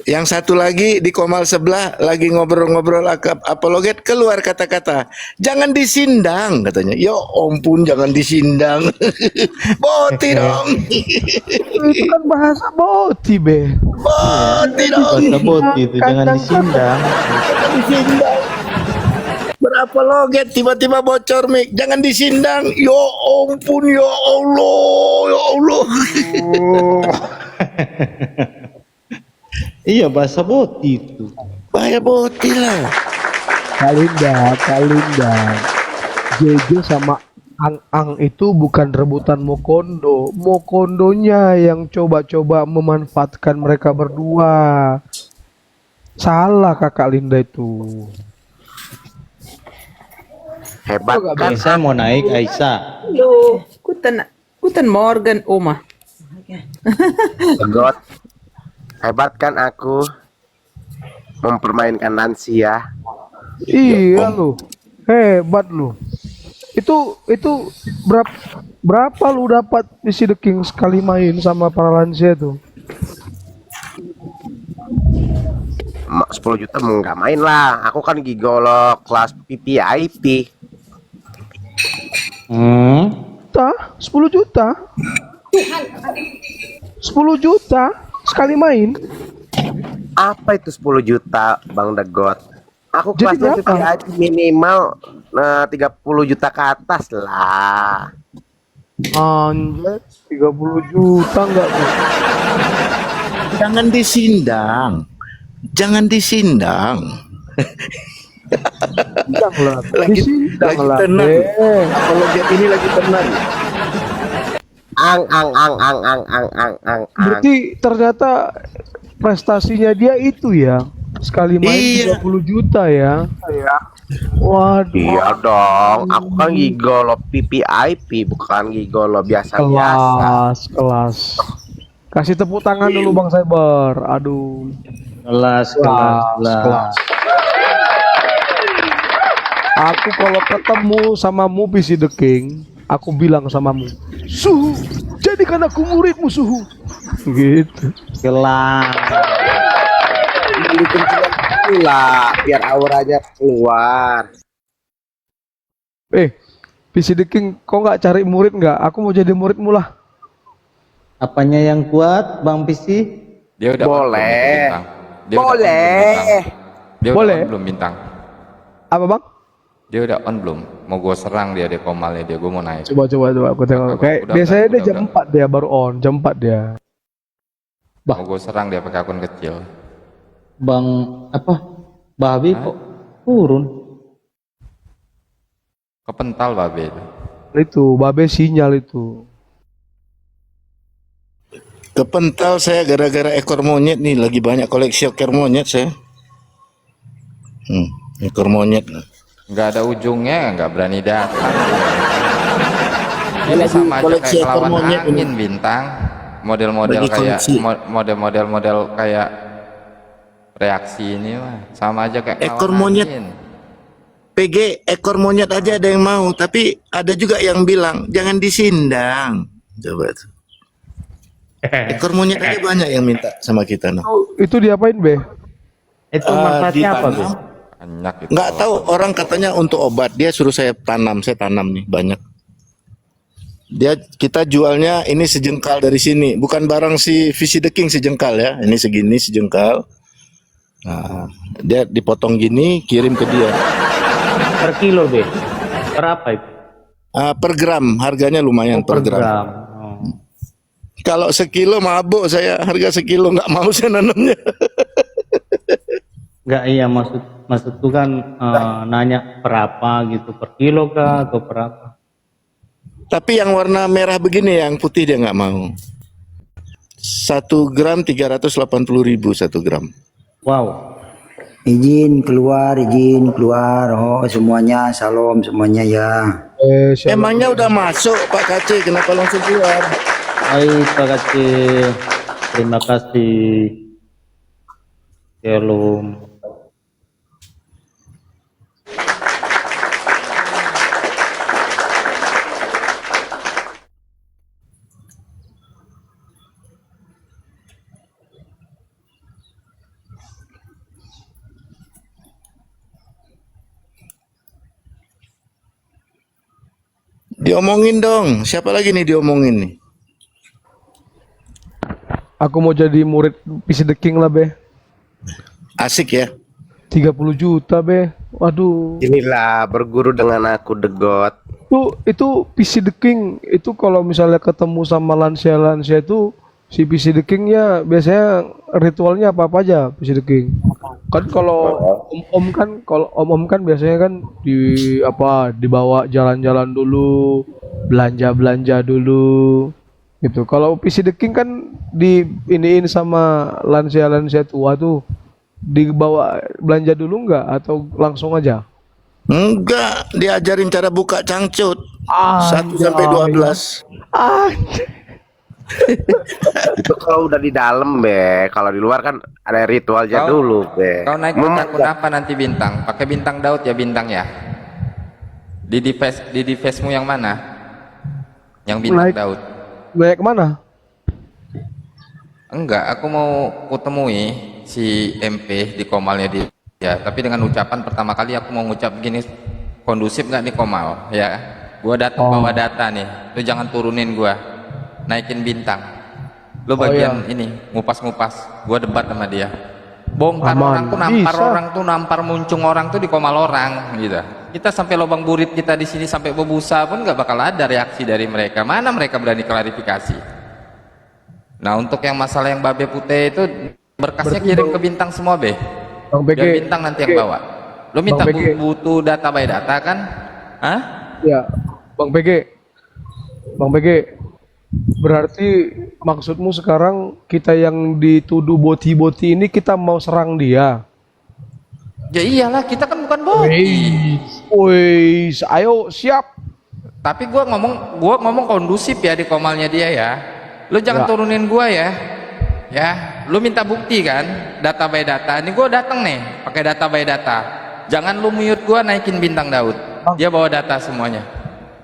Speaker 7: Yang satu lagi di komal sebelah lagi ngobrol-ngobrol apologet, keluar kata-kata jangan disindang katanya. Ya ampun, jangan disindang. Boti dong.
Speaker 5: Itu kan bahasa boti, Be.
Speaker 7: Boti dong.
Speaker 4: Bahasa boti itu jangan disindang.
Speaker 7: Disindang. Berapologet tiba-tiba bocor mic, jangan disindang. Ya ampun, ya Allah, ya Allah.
Speaker 4: Iya, bahasa boti itu.
Speaker 7: Bahaya boti lah.
Speaker 5: Kalinda. JJ sama Ang itu bukan rebutan Mokondo. Mokondonya yang coba-coba memanfaatkan mereka berdua. Salah Kakak Linda itu.
Speaker 10: Hebat kan?
Speaker 4: Aisyah mau naik, Aisyah.
Speaker 2: Halo, guten Morgen, Oma.
Speaker 10: God. Hebat kan aku mempermainkan lansia.
Speaker 5: Iya lu. Hebat lu. Itu berapa lu dapat isi The King sekali main sama para lansia tuh?
Speaker 10: 10 juta nggak main lah. Aku kan gigolo kelas VIP.
Speaker 5: Juta? 10 juta? 10 juta sekali main?
Speaker 10: Apa itu 10 juta, Bang Dagot? Aku
Speaker 5: Jadi
Speaker 10: kelasnya
Speaker 5: berapa?
Speaker 10: VIP minimal 30 juta ke atas lah.
Speaker 5: Anjir, 30 juta enggak tuh?
Speaker 7: Jangan disindang. Jangan disindang.
Speaker 5: Janganlah.
Speaker 7: Lagi tenang. Apologet ini lagi tenang.
Speaker 10: Ang.
Speaker 5: Berarti ternyata prestasinya dia itu ya. Sekali main
Speaker 7: Iya.
Speaker 5: 30 juta ya. Waduh.
Speaker 10: Iya dong, aku kan gigolo VIP bukan gigolo biasa-biasa.
Speaker 5: Kelas. Kasih tepuk tangan dulu Bang Cyber. Aduh.
Speaker 4: Kelas.
Speaker 5: Aku kalau ketemu sama mu PC The King, aku bilang samamu, Suhu, jadikan aku muridmu Suhu. Gitu.
Speaker 4: Kelas.
Speaker 10: Dikencingin pula biar auranya keluar.
Speaker 5: PC The King, kok nggak cari murid nggak? Aku mau jadi muridmu lah.
Speaker 4: Apanya yang kuat, Bang Pisi?
Speaker 3: Dia udah
Speaker 10: Boleh.
Speaker 3: on belum itu bintang? Dia udah on
Speaker 10: Boleh.
Speaker 3: belum bintang? Dia
Speaker 5: Boleh.
Speaker 3: udah on belum bintang?
Speaker 5: Apa Bang?
Speaker 3: Dia udah on belum? Mau gue serang dia di komalnya dia, gue mau naik.
Speaker 5: Coba aku tengok. Kayak
Speaker 3: Udah,
Speaker 5: biasanya dia
Speaker 3: udah,
Speaker 5: jam 4 dia baru on, jam 4 dia.
Speaker 3: Mau gue serang dia pakai akun kecil.
Speaker 4: Bang apa? Babi kok turun?
Speaker 3: Kepental babe itu.
Speaker 5: Itu babe sinyal itu.
Speaker 7: Kepental saya gara-gara ekor monyet nih, lagi banyak koleksi ekor monyet saya. Ekor monyet.
Speaker 3: Nggak ada ujungnya, nggak berani datang.
Speaker 7: Dia
Speaker 3: Ini
Speaker 7: lagi
Speaker 3: sama aja
Speaker 7: koleksi
Speaker 3: kayak
Speaker 7: ekor
Speaker 3: lawan
Speaker 7: monyet ini.
Speaker 3: angin bintang. Model-model
Speaker 7: Lagi
Speaker 3: kayak
Speaker 7: koleksi.
Speaker 3: model kayak reaksi ini mah sama aja kayak
Speaker 7: Ekor
Speaker 3: lawan
Speaker 7: monyet.
Speaker 3: angin.
Speaker 7: PG ekor monyet aja ada yang mau, tapi ada juga yang bilang jangan disindang. Coba tuh. Ekor monyet aja banyak yang minta sama kita nah.
Speaker 5: Itu diapain Be?
Speaker 4: Itu manfaatnya apa,
Speaker 7: ditanam.
Speaker 4: Bang?
Speaker 3: Banyak itu.
Speaker 7: Nggak tahu, orang katanya untuk obat. Dia suruh saya tanam nih banyak. Kita jualnya ini sejengkal dari sini, bukan barang si Visi The King sejengkal ya. Ini segini sejengkal. Nah, dia dipotong gini, kirim ke dia.
Speaker 4: Per kilo, Be. Berapa itu?
Speaker 7: Per gram, harganya lumayan per gram.
Speaker 4: Oh.
Speaker 7: Kalau sekilo mabuk saya, harga sekilo nggak mau saya nanamnya.
Speaker 4: Enggak, iya maksud maksudku kan nanya berapa gitu, per kilo kah atau berapa?
Speaker 6: Tapi yang warna merah begini, yang putih dia nggak mau. 1 gram 380.000 1 gram.
Speaker 4: Wow.
Speaker 1: Izin keluar. Oh, semuanya salam semuanya ya.
Speaker 6: Emangnya udah masuk Pak Kace, kenapa langsung keluar?
Speaker 4: Baik Pak Kacil, terima kasih. Shalom.
Speaker 6: Diomongin dong, siapa lagi nih diomongin nih?
Speaker 5: Aku mau jadi murid PC The King lah, Be.
Speaker 6: Asik ya.
Speaker 5: 30 juta, Be. Waduh.
Speaker 10: Inilah berguru dengan aku The God.
Speaker 5: Itu PC The King itu kalau misalnya ketemu sama lansia-lansia itu si PC The King-nya biasanya ritualnya apa aja PC The King. Kan kalau om-om kan biasanya kan dibawa jalan-jalan dulu, belanja-belanja dulu gitu. Kalau PC The King kan iniin sama lansia-lansia tua tuh dibawa belanja dulu nggak atau langsung aja?
Speaker 6: Enggak, diajarin cara buka cangcut. 1 sampai 12.
Speaker 10: Itu kalau udah di dalam, Be. Kalau di luar kan ada ritualnya dulu, Be.
Speaker 3: Kau naik akun apa nanti bintang? Pakai bintang Daud ya bintang ya? Di device-mu yang mana? Yang bintang Daud.
Speaker 5: Naik kemana?
Speaker 3: Enggak, aku mau kutemui si MP di Komalnya dia. Tapi dengan ucapan pertama kali aku mau ngucap gini, kondusif nggak nih Komal? Ya, gua datang bawa data nih. Lu jangan turunin gua, naikin bintang. Lu bagian ini ngupas-ngupas. Gua debat sama dia. Bongkar orang tuh, nampar muncung orang tuh di Komal orang, gitu. Kita sampai lubang burit kita di sini sampai bebusa pun nggak bakal ada reaksi dari mereka. Mana mereka berani klarifikasi? Nah, untuk yang masalah yang Babe Putih itu berkasnya kirim ke bintang semua, Be. Biar bintang nanti yang bawa. Lu minta butuh data by data kan? Hah?
Speaker 5: Ya, Bang PG. Berarti maksudmu sekarang kita yang dituduh boti-boti ini kita mau serang dia?
Speaker 3: Ya iyalah, kita kan bukan boti.
Speaker 5: Woi, ayo siap.
Speaker 3: Tapi gua ngomong kondusif ya di Komalnya dia ya. Lu jangan turunin gua ya. Ya, lu minta bukti kan, data by data. Ini gua datang nih, pakai data by data. Jangan lu mute gua naikin bintang Daud. Dia bawa data semuanya.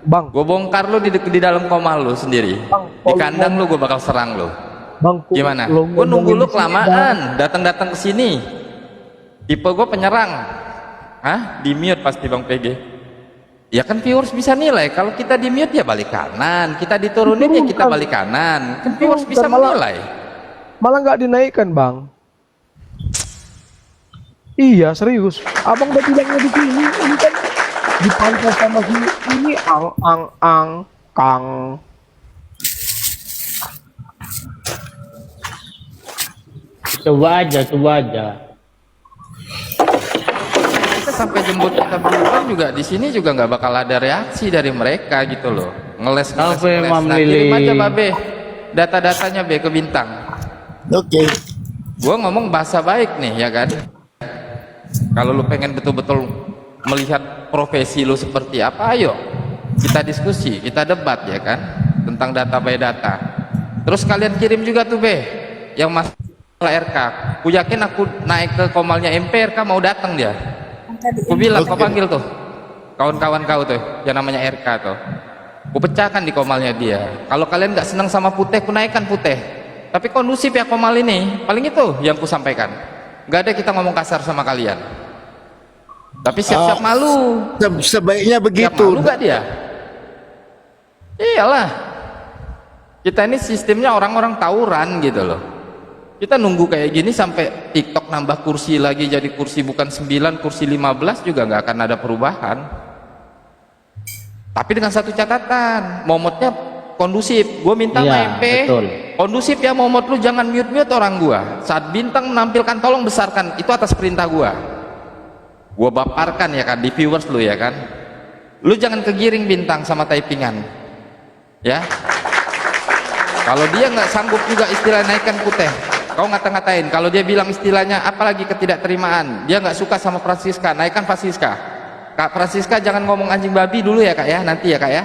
Speaker 5: Bang,
Speaker 3: gua bongkar lu di dalam Komal lu sendiri. Di kandang lu gua bakal serang lu.
Speaker 5: Bang,
Speaker 3: gimana? Gua nunggu lu kelamaan, datang ke sini. Tipe gua penyerang. Hah? Di mute pasti Bang PG. Ya kan viewers bisa nilai. Kalau kita di mute ya balik kanan, kita diturunin ya kita balik kanan. Kan viewers bisa menilai.
Speaker 5: Malah nggak dinaikkan, Bang. Iya, serius. Abang udah bilangnya di sini, ini kan dipantau sama sini. Ini Kang.
Speaker 4: Coba aja.
Speaker 3: Kita sampai jemput kita berdua juga di sini juga nggak bakal ada reaksi dari mereka gitu loh. Ngeles. Nah, kirim aja Babe data-datanya Be ke bintang.
Speaker 6: Oke.
Speaker 3: Gua ngomong bahasa baik nih ya kan. Kalau lu pengen betul-betul melihat profesi lu seperti apa, ayo kita diskusi, kita debat ya kan tentang data by data. Terus kalian kirim juga tuh Be yang masalah RK. Ku yakin aku naik ke Komalnya MP, RK mau datang dia. Ku bilang, kau panggil tuh kawan-kawan kau tuh yang namanya RK tuh. Ku pecahkan di Komalnya dia. Kalau kalian nggak senang sama Putih, ku naikkan Putih. Tapi kondusif ya Komal ini, paling itu yang ku sampaikan. Gak ada kita ngomong kasar sama kalian. Tapi siap-siap malu.
Speaker 6: Sebaiknya begitu.
Speaker 3: Siap malu gak dia? Iyalah. Kita ini sistemnya orang-orang tawuran gitu loh. Kita nunggu kayak gini sampai TikTok nambah kursi lagi jadi kursi bukan 9, kursi 15 juga gak akan ada perubahan. Tapi dengan satu catatan, momotnya kondusif. Gue minta
Speaker 4: Iya,
Speaker 3: MP
Speaker 4: betul.
Speaker 3: kondusif ya, momot lu jangan mute orang gua saat bintang menampilkan, tolong besarkan, itu atas perintah gua. gua paparkan ya kan di viewers lu ya kan. Lu jangan kegiring Bintang sama typingan. Ya. Kalau dia nggak sanggup juga istilah naikkan Putih, kau ngata-ngatain. Kalau dia bilang istilahnya apalagi ketidakterimaan, dia nggak suka sama Francisca, naikkan Francisca. Kak Francisca jangan ngomong anjing babi dulu ya kak ya, nanti ya kak ya.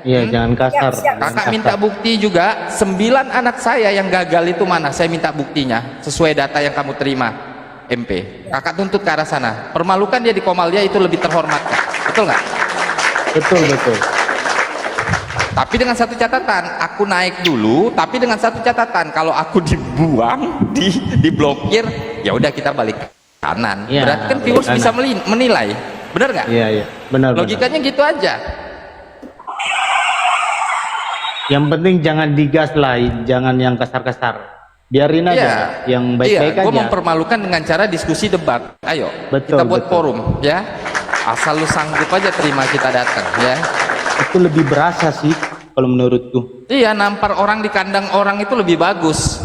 Speaker 4: Iya, jangan kasar.
Speaker 3: Kakak minta bukti juga 9 anak saya yang gagal itu mana, saya minta buktinya sesuai data yang kamu terima MP. Kakak tuntut ke arah sana. Permalukan dia di Komal, dia itu lebih terhormat kak. Betul nggak?
Speaker 4: Betul, betul.
Speaker 3: Tapi dengan satu catatan, aku naik dulu. Tapi dengan satu catatan, kalau aku dibuang, diblokir, ya udah kita balik kanan.
Speaker 4: Ya,
Speaker 3: berarti kan viewers
Speaker 4: kanan.
Speaker 3: bisa menilai, benar nggak?
Speaker 4: Iya, iya, benar.
Speaker 3: Logikanya gitu aja.
Speaker 4: Yang penting jangan digas lah, jangan yang kasar-kasar. Biarin aja yang baik-baik
Speaker 3: Gue
Speaker 4: aja.
Speaker 3: mempermalukan dengan cara diskusi debat. Ayo,
Speaker 4: Betul,
Speaker 3: kita buat
Speaker 4: betul.
Speaker 3: forum, ya. Asal lu sanggup aja terima kita datang, ya.
Speaker 4: Itu lebih berasa sih kalau menurutku.
Speaker 3: Iya, nampar orang di kandang orang itu lebih bagus.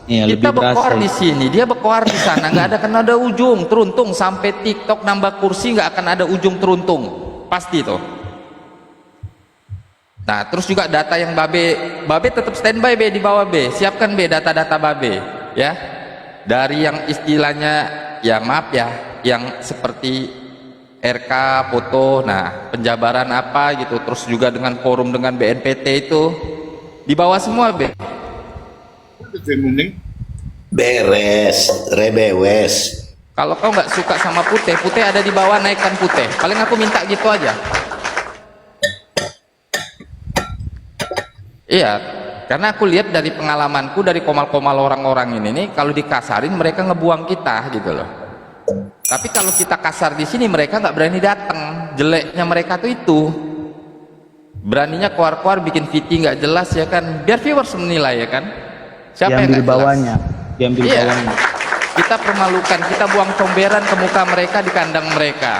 Speaker 4: Iya,
Speaker 3: Kita
Speaker 4: lebih berasa.
Speaker 3: berkoar di sini, dia berkoar di sana, nggak ada ujung teruntung. Sampai TikTok nambah kursi nggak akan ada ujung teruntung, pasti tuh. Nah, terus juga data yang Babe tetap standby B di bawah B, siapkan B data-data Babe, ya. Dari yang istilahnya, ya maaf ya, yang seperti RK, foto, nah penjabaran apa gitu, terus juga dengan forum dengan BNPT itu di bawah semua B.
Speaker 7: Beres, rebewes.
Speaker 3: Kalau kau nggak suka sama Putih ada di bawah, naikkan Putih. Paling aku minta gitu aja. Iya, karena aku lihat dari pengalamanku dari komal-komal orang-orang ini nih, kalau dikasarin mereka ngebuang kita gitu loh. Tapi kalau kita kasar di sini mereka nggak berani datang. Jeleknya mereka tuh itu. Beraninya keluar-keluar bikin VT nggak jelas ya kan. Biar viewers menilai ya kan. Siapa yang
Speaker 4: Diambil
Speaker 3: nggak jelas?
Speaker 4: bawahnya, diambil
Speaker 3: Iya.
Speaker 4: bawahnya.
Speaker 3: Kita permalukan, kita buang comberan ke muka mereka di kandang mereka.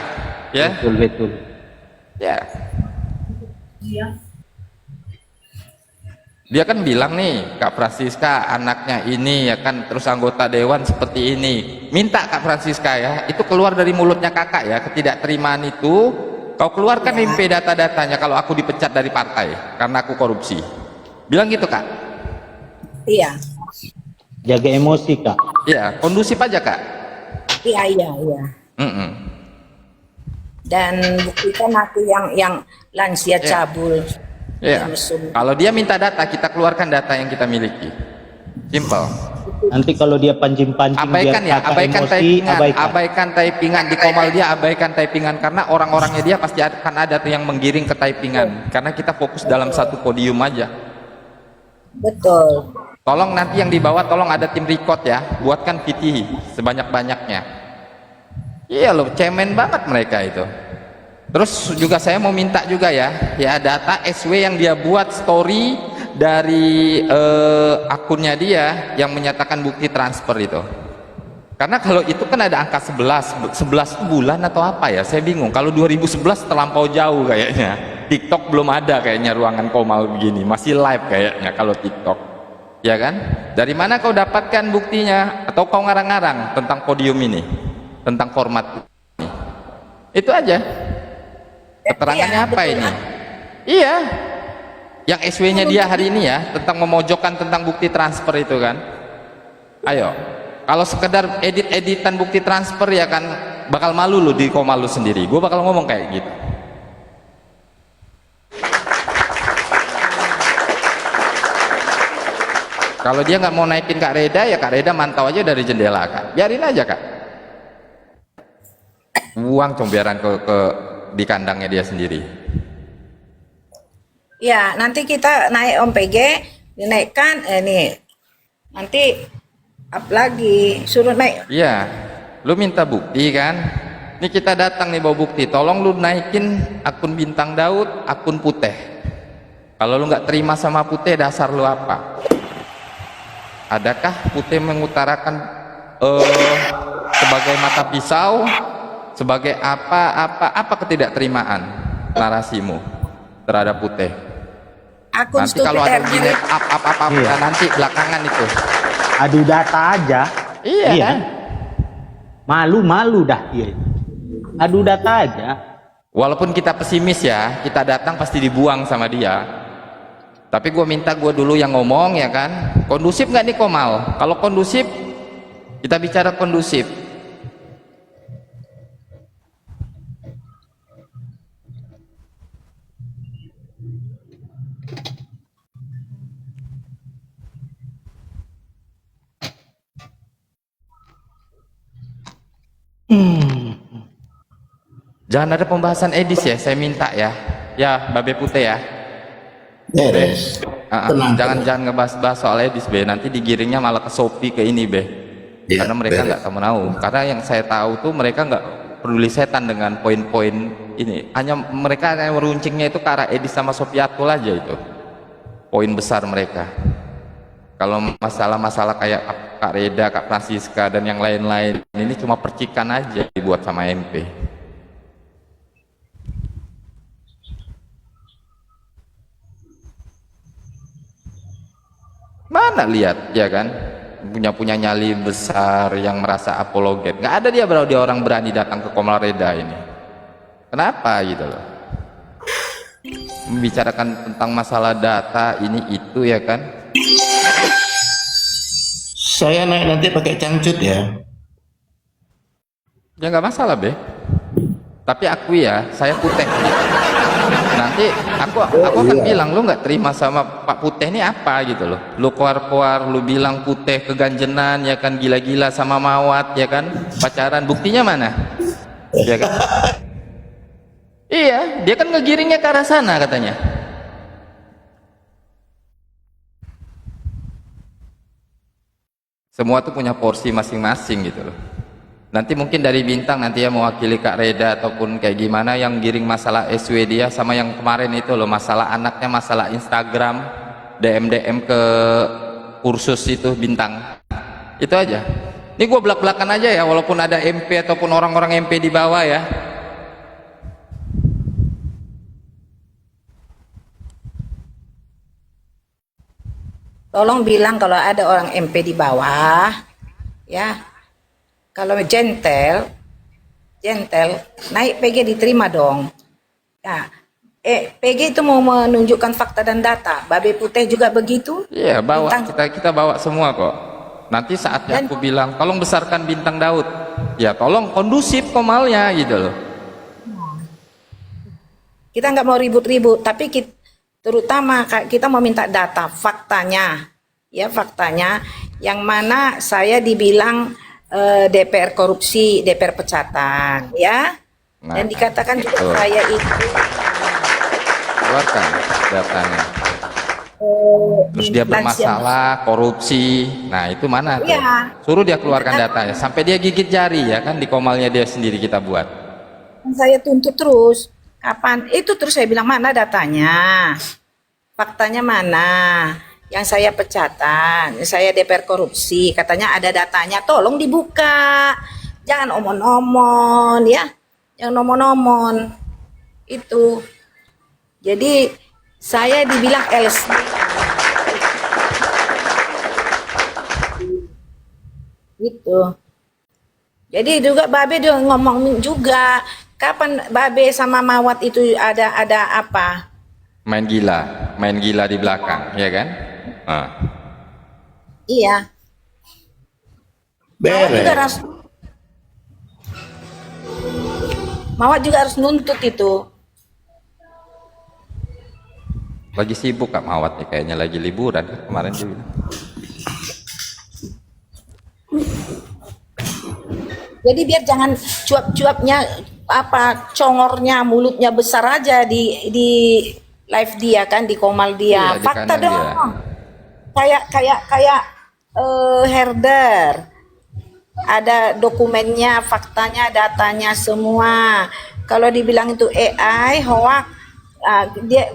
Speaker 3: Ya.
Speaker 4: Betul, betul.
Speaker 3: Ya. Dia kan bilang nih, Kak Francisca anaknya ini ya kan, terus anggota dewan seperti ini. Minta Kak Francisca ya, itu keluar dari mulutnya kakak ya, ketidakterimaan itu kau keluarkan MP data-datanya kalau aku dipecat dari partai karena aku korupsi. Bilang gitu Kak.
Speaker 8: Iya,
Speaker 4: Jaga emosi, Kak.
Speaker 3: Iya, kondusif aja Kak.
Speaker 8: iya, iya, iya.
Speaker 3: Mm-mm.
Speaker 8: Dan buktikan aku yang lansia cabul.
Speaker 3: Iya. Kalau dia minta data, kita keluarkan data yang kita miliki. Simple.
Speaker 4: Nanti kalau dia pancing-pancing
Speaker 3: Abaikan
Speaker 4: biar
Speaker 3: ya,
Speaker 4: kakak
Speaker 3: abaikan
Speaker 4: emosi,
Speaker 3: typingan,
Speaker 4: abaikan.
Speaker 3: abaikan typingan di Komal dia, abaikan typingan karena orang-orangnya dia pasti akan ada tuh yang menggiring ke typingan. Karena kita fokus dalam satu podium aja.
Speaker 8: Betul.
Speaker 3: Tolong nanti yang di bawah, tolong ada tim record ya, buatkan VT sebanyak-banyaknya. Iya loh, cemen banget mereka itu. Terus juga saya mau minta juga ya data SW yang dia buat story dari akunnya dia yang menyatakan bukti transfer itu. Karena kalau itu kan ada angka 11 bulan atau apa ya, saya bingung. Kalau 2011 terlampau jauh kayaknya. TikTok belum ada kayaknya ruangan Komal begini, masih live kayaknya kalau TikTok. Ya kan? Dari mana kau dapatkan buktinya? Atau kau ngarang-ngarang tentang podium ini? Tentang format ini? Itu aja. Keterangannya apa ini? Iya. Yang SW-nya dia hari ini ya, tentang memojokkan tentang bukti transfer itu kan. Ayo. Kalau sekedar edit-editan bukti transfer ya kan bakal malu lu di Komal lu sendiri. Gue bakal ngomong kayak gitu. Kalau dia nggak mau naikin Kak Reda, ya Kak Reda mantau aja dari jendela Kak. Biarin aja Kak. Buang comberan ke di kandangnya dia sendiri.
Speaker 8: Ya, nanti kita naik Om PG, dinaikkan ini. Nanti up lagi, suruh naik.
Speaker 3: Iya. Lu minta bukti kan? Ini kita datang nih bawa bukti. Tolong lu naikin akun Bintang Daud, akun Putih. Kalau lu nggak terima sama Putih, dasar lu apa? Adakah Putih mengutarakan sebagai mata pisau? Sebagai apa ketidakterimaan narasimu terhadap Putih?
Speaker 8: Akun
Speaker 3: Nanti kalau ada
Speaker 8: stupid
Speaker 3: gini apa
Speaker 4: Iya.
Speaker 3: nanti belakangan itu.
Speaker 4: Adu data aja.
Speaker 3: Iya kan?
Speaker 4: Malu-malu dah dia. adu data aja.
Speaker 3: Walaupun kita pesimis ya, kita datang pasti dibuang sama dia. Tapi gue minta gue dulu yang ngomong ya kan. Kondusif nggak nih Komal? Kalau kondusif, kita bicara kondusif. Jangan ada pembahasan edis ya, saya minta ya. Ya, Babe Putih ya.
Speaker 7: Beres. Tenang,
Speaker 3: Jangan ngebahas-bahas soal edis be, nanti digiringnya malah ke Shopee ke ini be.
Speaker 7: Ya,
Speaker 3: Karena mereka
Speaker 7: beres.
Speaker 3: nggak tahu. Karena yang saya tahu tuh mereka nggak peduli setan dengan poin-poin ini. Hanya mereka yang meruncingnya itu ke arah edis sama Sofiatul aja itu. Poin besar mereka. Kalau masalah-masalah kayak Kak Reda, Kak Francisca dan yang lain-lain ini cuma percikan aja dibuat sama MP. Mana lihat ya kan, punya nyali besar yang merasa apologet, nggak ada dia orang berani datang ke Komal Reda ini. Kenapa gitu loh, membicarakan tentang masalah data ini itu ya kan.
Speaker 7: Saya naik nanti pakai cangcut ya.
Speaker 3: Ya nggak masalah be, tapi aku ya, saya Putih. Nanti aku akan bilang lu nggak terima sama Pak Putih ini apa gitu loh. Lu keluar lu bilang Putih keganjenan ya kan, gila-gila sama Mawat ya kan, pacaran, buktinya mana? Ya kan? Iya, dia kan ngegiringnya ke arah sana katanya. Semua tuh punya porsi masing-masing gitu loh. Nanti mungkin dari Bintang nanti ya mewakili Kak Reda ataupun kayak gimana yang giring masalah SW dia sama yang kemarin itu loh, masalah anaknya, masalah Instagram, DM ke kursus itu Bintang. Itu aja. Ini gue belak-belakan aja ya, walaupun ada MP ataupun orang-orang MP di bawah ya.
Speaker 8: Tolong bilang kalau ada orang MP di bawah, ya. Kalau gentle naik PG diterima dong. Ya, PG itu mau menunjukkan fakta dan data. Babe Putih juga begitu.
Speaker 3: Iya, bawa
Speaker 8: Bintang.
Speaker 3: kita bawa semua kok. Nanti saatnya aku bilang, tolong besarkan Bintang Daud. Ya, tolong kondusif Komalnya gitu loh.
Speaker 8: Kita nggak mau ribut-ribut, tapi terutama kita mau minta data, faktanya. Ya, faktanya yang mana saya dibilang DPR korupsi, DPR pecatan, ya.
Speaker 3: Nah,
Speaker 8: Dan dikatakan juga
Speaker 3: betul.
Speaker 8: saya itu
Speaker 3: Keluarkan datanya. Terus dia
Speaker 8: lansia.
Speaker 3: bermasalah korupsi. Nah, itu mana tuh?
Speaker 8: Iya.
Speaker 3: Suruh dia keluarkan datanya sampai dia gigit jari ya kan, di Komalnya dia sendiri kita buat.
Speaker 8: Saya tuntut terus. Kapan? Itu terus saya bilang mana datanya? Faktanya mana? Yang saya pecatan, saya DPR korupsi, katanya ada datanya, tolong dibuka. Jangan omon-omon ya. Jangan omon-omon. Itu. Jadi saya dibilang LC. Gitu. Jadi juga Babe dia ngomong juga, kapan Babe sama Mawat itu ada apa?
Speaker 3: Main gila di belakang, ya kan? Nah.
Speaker 8: Iya. Mawat juga
Speaker 7: Beres.
Speaker 8: harus nuntut itu.
Speaker 3: Lagi sibuk Kak Mawat nih, kayaknya lagi liburan kemarin dia bilang.
Speaker 8: Jadi biar jangan cuap-cuapnya apa congornya mulutnya besar aja di live dia kan, di Komal dia.
Speaker 3: Iya, di
Speaker 8: Fakta
Speaker 3: kanan
Speaker 8: dong. Kayak herder. Ada dokumennya, faktanya, datanya semua. Kalau dibilang itu AI hoax,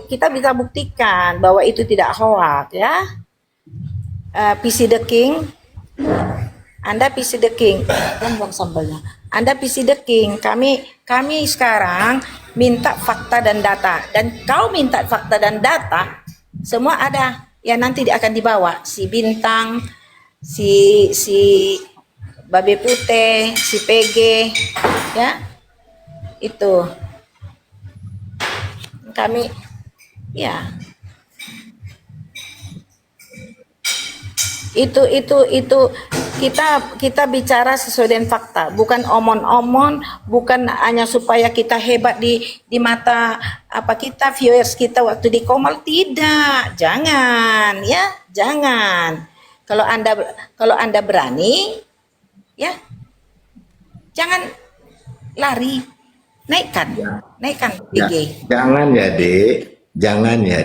Speaker 8: kita bisa buktikan bahwa itu tidak hoax ya. PC the King, Anda PC the King, buang sambalnya. Anda PC the King. Kami sekarang minta fakta dan data, dan kau minta fakta dan data, semua ada. Ya nanti dia akan dibawa si Bintang, si Babe Putih, si PG, ya. Itu kami ya itu kita bicara sesuai dengan fakta, bukan omon-omon, bukan hanya supaya kita hebat di mata apa kita viewers kita waktu di Komal. Tidak, jangan ya, jangan. Kalau anda berani ya, jangan lari, naikkan IG.
Speaker 7: Jangan ya dek, jangan ya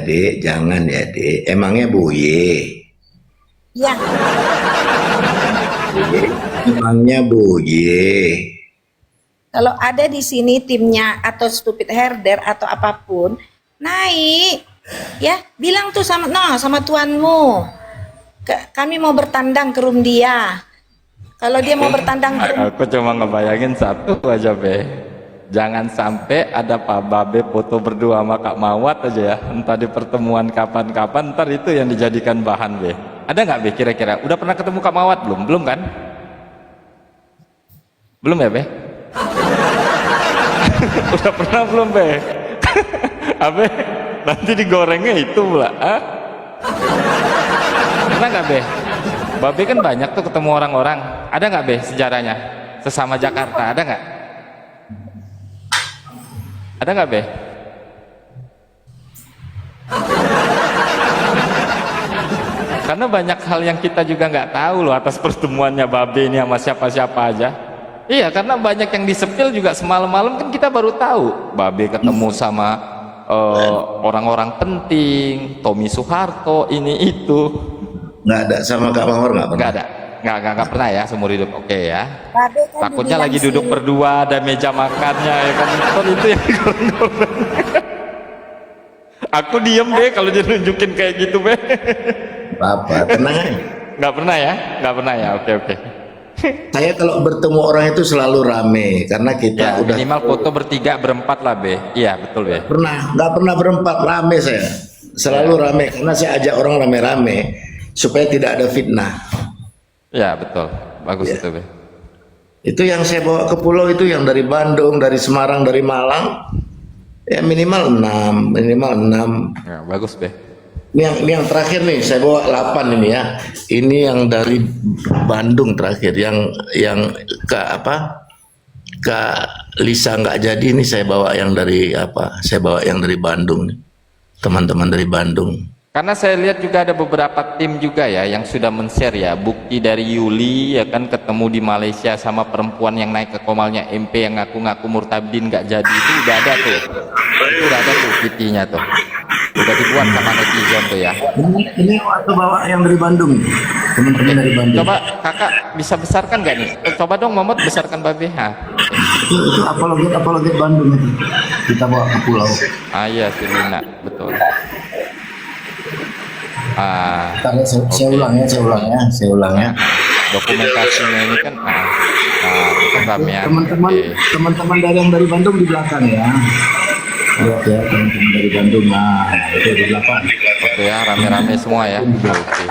Speaker 7: dek. Emangnya Buye?
Speaker 8: Ya.
Speaker 7: Emangnya Buye?
Speaker 8: Kalau ada di sini timnya atau stupid herder atau apapun, naik, ya bilang tuh sama tuanmu, kami mau bertandang ke room dia. Kalau dia mau bertandang ke room,
Speaker 3: Aku cuma ngebayangin satu aja Be, jangan sampai ada Pak Babe foto berdua sama Kak Mawat aja ya, entah di pertemuan kapan-kapan, ntar itu yang dijadikan bahan Be. Ada nggak Be kira-kira? Udah pernah ketemu Kak Mawat belum? Belum kan? Belum ya Be? Udah pernah belum Be? Abe, nanti digorengnya itu pula. Pernah nggak Be? Babe kan banyak tuh ketemu orang-orang. Ada nggak Be sejarahnya? Sesama Jakarta, ada nggak? Ada nggak Be? Karena banyak hal yang kita juga nggak tahu loh atas pertemuannya Babe ini sama siapa-siapa aja. Iya, karena banyak yang disepil juga semalam-malam kan kita baru tahu. Babe ketemu sama orang-orang penting, Tommy Soeharto, ini itu.
Speaker 7: Nggak ada sama Kak Mawar, nggak pernah.
Speaker 3: Nggak ada, nggak pernah ya seumur hidup. Oke ya.
Speaker 8: Babe kan
Speaker 3: Takutnya
Speaker 8: dibilang
Speaker 3: lagi duduk
Speaker 8: sih,
Speaker 3: berdua ada meja makannya ya kan, ntar itu yang digoreng-goreng. Aku diem deh kalau dia nunjukin kayak gitu Be.
Speaker 7: Apa? Tenang aja.
Speaker 3: Nggak pernah ya, nggak pernah ya. Oke.
Speaker 7: Saya kalau bertemu orang itu selalu rame karena kita
Speaker 3: Ya,
Speaker 7: udah
Speaker 3: minimal foto bertiga berempat lah Be. Iya betul Be.
Speaker 7: nggak pernah berempat, rame saya. Selalu rame karena saya ajak orang rame-rame supaya tidak ada fitnah.
Speaker 3: Ya betul, bagus itu Be.
Speaker 7: Itu yang saya bawa ke pulau itu yang dari Bandung, dari Semarang, dari Malang, ya minimal 6.
Speaker 3: Ya, bagus Be.
Speaker 7: Ini yang terakhir nih saya bawa 8 ini ya. Ini yang dari Bandung terakhir, yang ke apa? Kak Lisa nggak jadi, ini saya bawa yang dari apa? Saya bawa yang dari Bandung nih. Teman-teman dari Bandung.
Speaker 3: Karena saya lihat juga ada beberapa tim juga ya yang sudah men-share ya bukti dari Yuli ya kan ketemu di Malaysia sama perempuan yang naik ke Komalnya MP yang ngaku-ngaku Murtabdin nggak jadi, itu udah ada tuh. Itu udah ada tuh VT-nya tuh. Udah dibuat sama netizen tuh ya.
Speaker 7: Ini waktu bawa yang dari Bandung, teman-teman dari Bandung.
Speaker 3: Coba kakak bisa besarkan nggak nih? Coba dong Momot besarkan Babe.
Speaker 7: Itu apologet Bandung itu. Kita bawa ke pulau.
Speaker 3: Ah iya si Lina, betul.
Speaker 7: Saya ulang ya.
Speaker 3: Dokumentasinya ini kan program ya.
Speaker 7: Teman-teman dari yang dari Bandung di belakang ya. Lihat ya teman-teman dari Bandung, nah itu di belakang.
Speaker 3: Oke ya, rame-rame semua ya. Oke.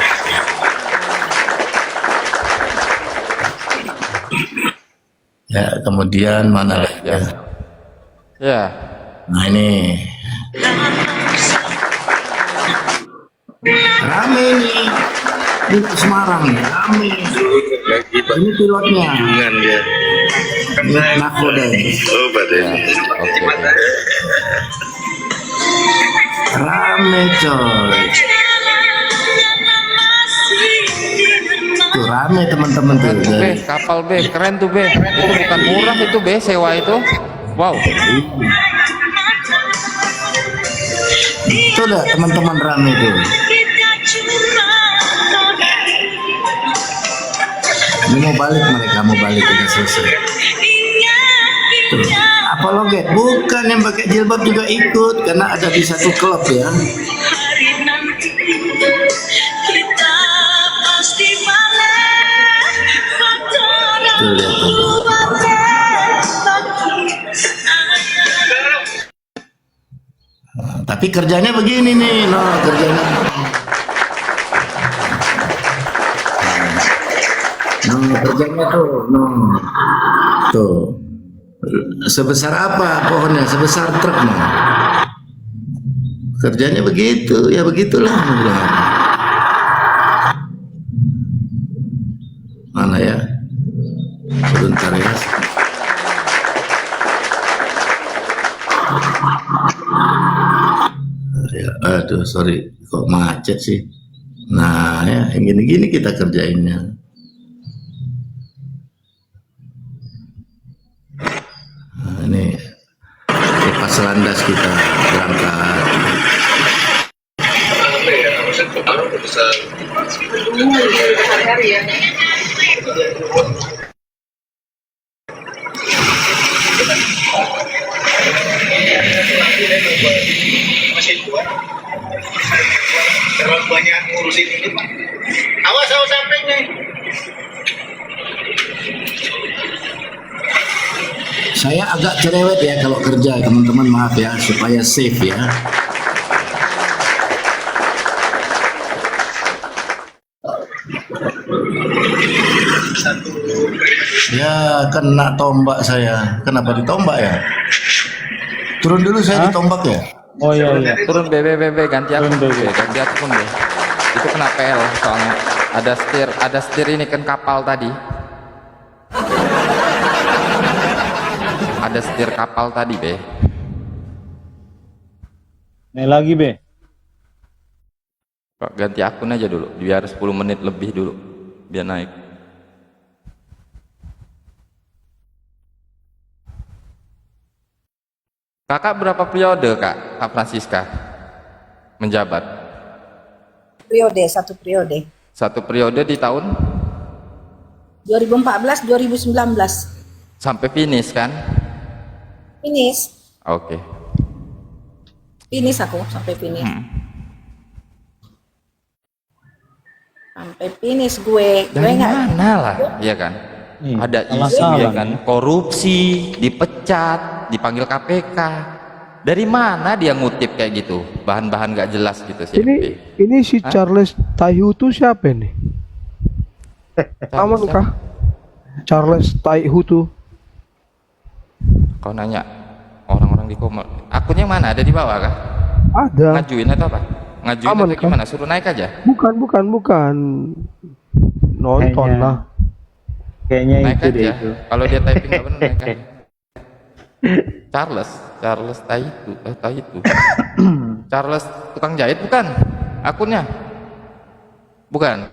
Speaker 7: Ya, kemudian mana lagi ya?
Speaker 3: Ya.
Speaker 7: Nah ini rame nih di Semarang nih, rame. Ini pilotnya. Nakoda.
Speaker 3: Oke.
Speaker 7: Rame coy. Tuh rame teman-teman tuh.
Speaker 3: Be, kapal Be, keren tuh Be. Itu bukan murah itu Be, sewa itu. Wow.
Speaker 7: Itu dah teman-teman rame tuh. Ini mau balik, mereka mau balik, udah selesai. Tuh. Apologet bukan yang pakai jilbab juga ikut karena ada di satu klub ya. Tuh, lihat tuh. Tapi kerjanya begini nih, no kerjanya. Kerjanya tuh, no. Tuh. Sebesar apa pohonnya? Sebesar truk mah. Kerjanya begitu, ya begitulah. Mana ya? Sebentar ya. Ya, aduh, sorry, kok macet sih. Nah, ya, yang gini-gini kita kerjainnya. Nah, ini lepas landas kita berangkat.
Speaker 11: Terlalu banyak ngurusin ini, Pak. Awas sampai nih.
Speaker 7: Saya agak cerewet ya kalau kerja, teman-teman, maaf ya, supaya safe ya. Ya, kena tombak saya. Kenapa ditombak ya? Turun dulu saya ditombak ya.
Speaker 9: Oh iya iya.
Speaker 3: Turun ganti akun ganti akun deh. Itu kena PL soalnya ada setir ini kan kapal tadi. Ada setir kapal tadi, Be.
Speaker 9: Naik lagi, Be.
Speaker 3: Kok ganti akun aja dulu, biar 10 menit lebih dulu biar naik. Kakak berapa periode, Kak Francisca menjabat?
Speaker 8: Satu periode.
Speaker 3: Satu periode di tahun
Speaker 8: 2014 2019.
Speaker 3: sampai finish kan?
Speaker 8: Finish.
Speaker 3: Oke.
Speaker 8: Finish aku sampai finish. Sampai finish gue
Speaker 3: Dari
Speaker 8: nggak
Speaker 3: mana lah, iya kan? Ada isu ya kan, korupsi, dipecat, dipanggil KPK. Dari mana dia ngutip kayak gitu? Bahan-bahan gak jelas gitu sih.
Speaker 5: Ini si Charles Taihu tuh siapa nih? Aman kah? Charles Taihu tuh.
Speaker 3: Kau nanya orang-orang di Komal, akunnya mana? Ada di bawah kah?
Speaker 5: Ada.
Speaker 3: Ngajuin atau apa? Ngajuin
Speaker 5: Aman
Speaker 3: atau gimana? Suruh naik aja.
Speaker 5: Bukan. Nonton lah.
Speaker 9: Kayaknya
Speaker 3: Naik
Speaker 9: itu deh
Speaker 3: aja.
Speaker 9: itu.
Speaker 3: Kalau dia typing nggak benar naik aja. Charles Taihu. Charles tukang jahit bukan? Akunnya? Bukan.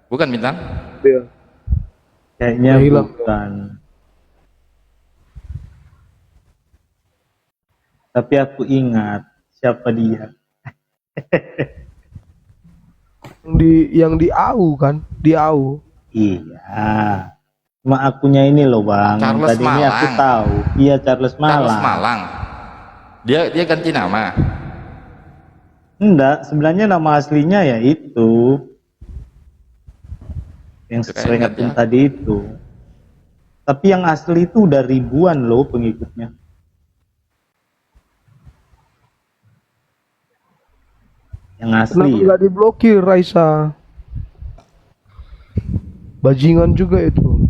Speaker 3: Bukan bintang?
Speaker 9: Kayaknya
Speaker 5: hilang.
Speaker 9: bukan. Tapi aku ingat siapa dia.
Speaker 5: Yang di AU kan? Di AU.
Speaker 9: Iya. Cuma akunya ini loh Bang.
Speaker 3: Charles
Speaker 9: Tadi ini aku
Speaker 3: Malang.
Speaker 9: tahu. Iya Charles Malang.
Speaker 3: Charles Malang. Dia ganti nama.
Speaker 9: Enggak, sebenarnya nama aslinya ya itu. Yang
Speaker 3: Itu
Speaker 9: sesuai
Speaker 3: kayak
Speaker 9: akun
Speaker 3: ingat ya.
Speaker 9: tadi itu. Tapi yang asli itu udah ribuan loh pengikutnya. Yang asli
Speaker 5: Kenapa
Speaker 9: ya.
Speaker 5: nggak diblokir Raisa? Bajingan juga itu.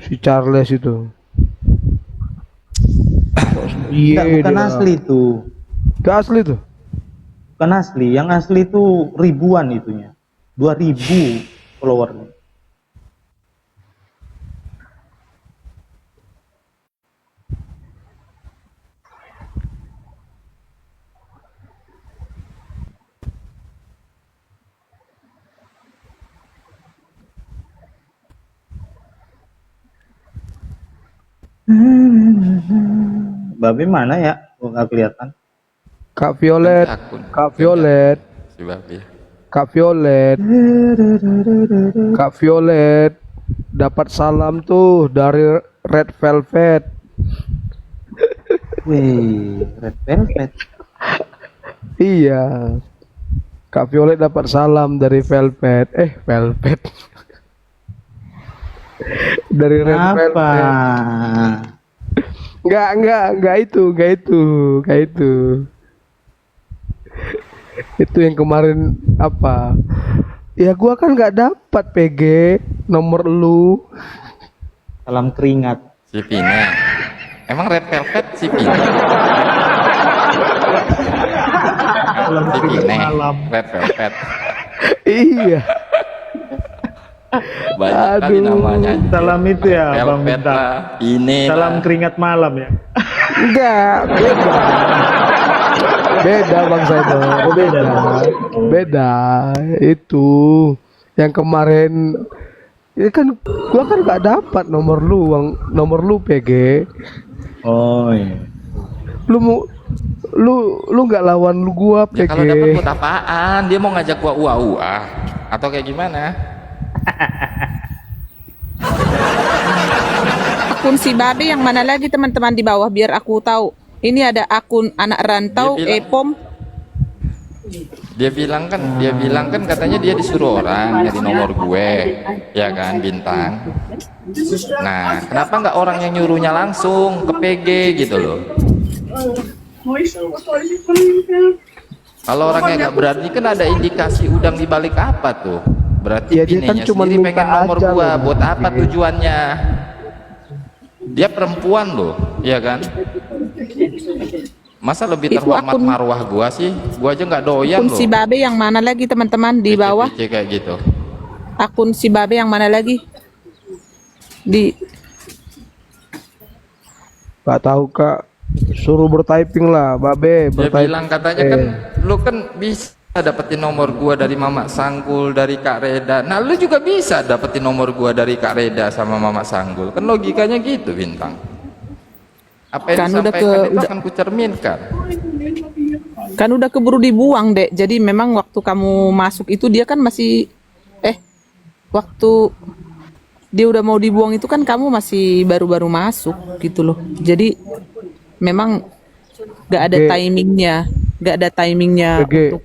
Speaker 5: Si Charles itu.
Speaker 9: Enggak, bukan
Speaker 5: dia.
Speaker 9: asli tuh.
Speaker 5: Gak asli tuh.
Speaker 9: Bukan asli. Yang asli itu ribuan itunya. 2000 followernya. Babe mana ya? Kok nggak kelihatan?
Speaker 5: Kak Violet.
Speaker 3: Ganti akun.
Speaker 5: Kak Violet.
Speaker 3: Si Babi.
Speaker 5: Kak Violet. Kak Violet. Dapat salam tuh dari Red Velvet.
Speaker 9: Wih, Red Velvet.
Speaker 5: Iya. Kak Violet dapat salam dari Velvet. Velvet. Dari Red
Speaker 9: Apa?
Speaker 5: Velvet. Enggak itu. Itu yang kemarin apa? Ya gua kan nggak dapat PG nomor lu.
Speaker 9: Salam keringat.
Speaker 3: Si Pine. Emang Red Velvet si Pine?
Speaker 9: Salam
Speaker 3: Si
Speaker 9: keringat
Speaker 3: Pine,
Speaker 9: malam.
Speaker 3: Red Velvet.
Speaker 5: Iya.
Speaker 3: Banyak kali
Speaker 5: Aduh.
Speaker 3: namanya.
Speaker 9: Salam itu ya Bang
Speaker 3: Velvet
Speaker 9: Bintang.
Speaker 3: lah, Pine
Speaker 9: Salam
Speaker 3: lah.
Speaker 9: keringat malam ya.
Speaker 5: Enggak, beda. Beda Bang Saidor, beda. Beda. Itu yang kemarin ini kan gua kan gak dapat nomor lu PG.
Speaker 9: Oh iya.
Speaker 5: Lu nggak lawan gua
Speaker 3: Ya,
Speaker 5: PG.
Speaker 3: kalau dapat buat apaan? Dia mau ngajak gua uah atau kayak gimana?
Speaker 2: Akun si Babe yang mana lagi teman-teman di bawah biar aku tahu. Ini ada akun anak rantau
Speaker 3: Dia bilang-
Speaker 2: Epom.
Speaker 3: Dia bilang kan katanya dia disuruh orang nyari nomor gue, ya kan Bintang. Nah, kenapa nggak orang yang nyuruhnya langsung ke PG gitu loh? Kalau orangnya nggak berani kan ada indikasi udang di balik apa tuh? Berarti
Speaker 5: Ya, dia kan
Speaker 3: Pinenya
Speaker 5: cuma
Speaker 3: sendiri
Speaker 5: minta
Speaker 3: pengen nomor
Speaker 5: aja
Speaker 3: gua,
Speaker 5: loh,
Speaker 3: buat apa
Speaker 5: PG.
Speaker 3: tujuannya? Dia perempuan loh, ya kan? Masa lebih
Speaker 2: Itu
Speaker 3: terhormat
Speaker 2: akun-
Speaker 3: marwah gua sih? Gua aja nggak doyan
Speaker 2: Akun
Speaker 3: loh.
Speaker 2: si Babe yang mana lagi teman-teman di bawah?
Speaker 3: PC kayak gitu.
Speaker 2: Akun si Babe yang mana lagi? Di
Speaker 5: Gak tahu Kak. Suruh bertyping lah, Babe.
Speaker 3: Dia
Speaker 5: Bertyping.
Speaker 3: bilang katanya kan lu kan bisa dapetin nomor gua dari Mama Sanggul, dari Kak Reda. Nah, lu juga bisa dapetin nomor gua dari Kak Reda sama Mama Sanggul. Kan logikanya gitu, Bintang. Apa yang
Speaker 2: Kan udah
Speaker 3: disampaikan itu
Speaker 2: udah-
Speaker 3: akan kucerminkan.
Speaker 2: kan udah keburu dibuang, Dek. Jadi memang waktu kamu masuk itu dia kan masih waktu dia udah mau dibuang itu kan kamu masih baru-baru masuk gitu loh. Jadi memang gak ada
Speaker 5: Oke.
Speaker 2: gak ada timingnya
Speaker 5: PG.
Speaker 2: untuk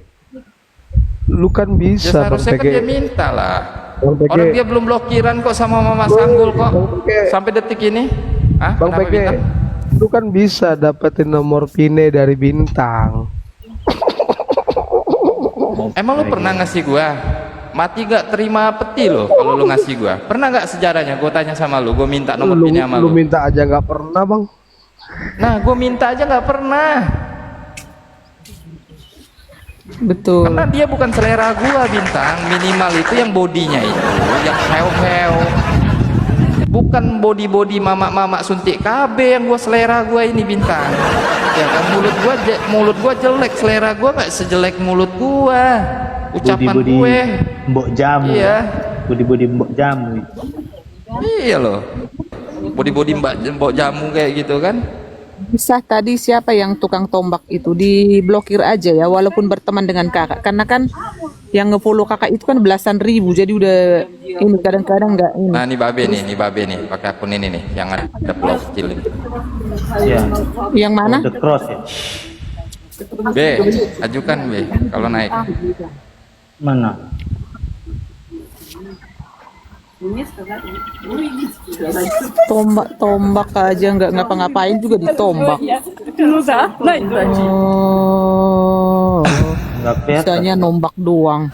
Speaker 5: Lu kan
Speaker 3: Ya
Speaker 5: bisa Bang
Speaker 3: seharusnya kan
Speaker 5: PG.
Speaker 3: dia minta lah.
Speaker 5: Bang PG.
Speaker 3: Orang dia belum blokiran kok sama Mama Sanggul kok.
Speaker 5: Bang PG.
Speaker 3: Sampai detik ini. Hah?
Speaker 5: Bang
Speaker 3: Kenapa,
Speaker 5: PG,
Speaker 3: Bintang?
Speaker 5: lu kan bisa dapetin nomor Pine dari Bintang.
Speaker 3: Emang lu pernah ngasih gua? Mati gak terima peti lo kalau lu ngasih gua. Pernah nggak sejarahnya? Gua tanya sama lu, gua minta nomor
Speaker 5: Lu,
Speaker 3: PIN sama
Speaker 5: lu
Speaker 3: lu.
Speaker 5: minta aja nggak pernah Bang.
Speaker 3: Nah, gua minta aja nggak pernah.
Speaker 2: betul.
Speaker 3: Karena dia bukan selera gua, Bintang. Minimal itu yang bodinya itu, yang heo-heo. Bukan body mama-mama suntik KB yang gua selera gua ini, Bintang. Ya kan mulut gua jelek, selera gua nggak sejelek mulut gua. Ucapan
Speaker 9: Budi-budi
Speaker 3: gue.
Speaker 9: mbok jamu.
Speaker 3: Iya.
Speaker 9: Budi-budi mbok jamu.
Speaker 3: Iya loh. Body mbok jamu kayak gitu kan.
Speaker 2: Bisa tadi siapa yang tukang tombak itu diblokir aja ya walaupun berteman dengan kakak karena kan yang ngefollow kakak itu kan belasan ribu jadi udah ini kadang-kadang nggak ini.
Speaker 3: Nah, ini babe nih, pakai akun ini nih yang ada pulau kecil ini.
Speaker 9: Iya.
Speaker 2: Yang mana?
Speaker 9: The cross ya.
Speaker 3: B, ajukan B kalau naik.
Speaker 9: Mana?
Speaker 2: Tombak aja nggak ngapa-ngapain juga ditombak. Oh,
Speaker 9: Enggak kelihatan.
Speaker 2: bisanya nombak doang.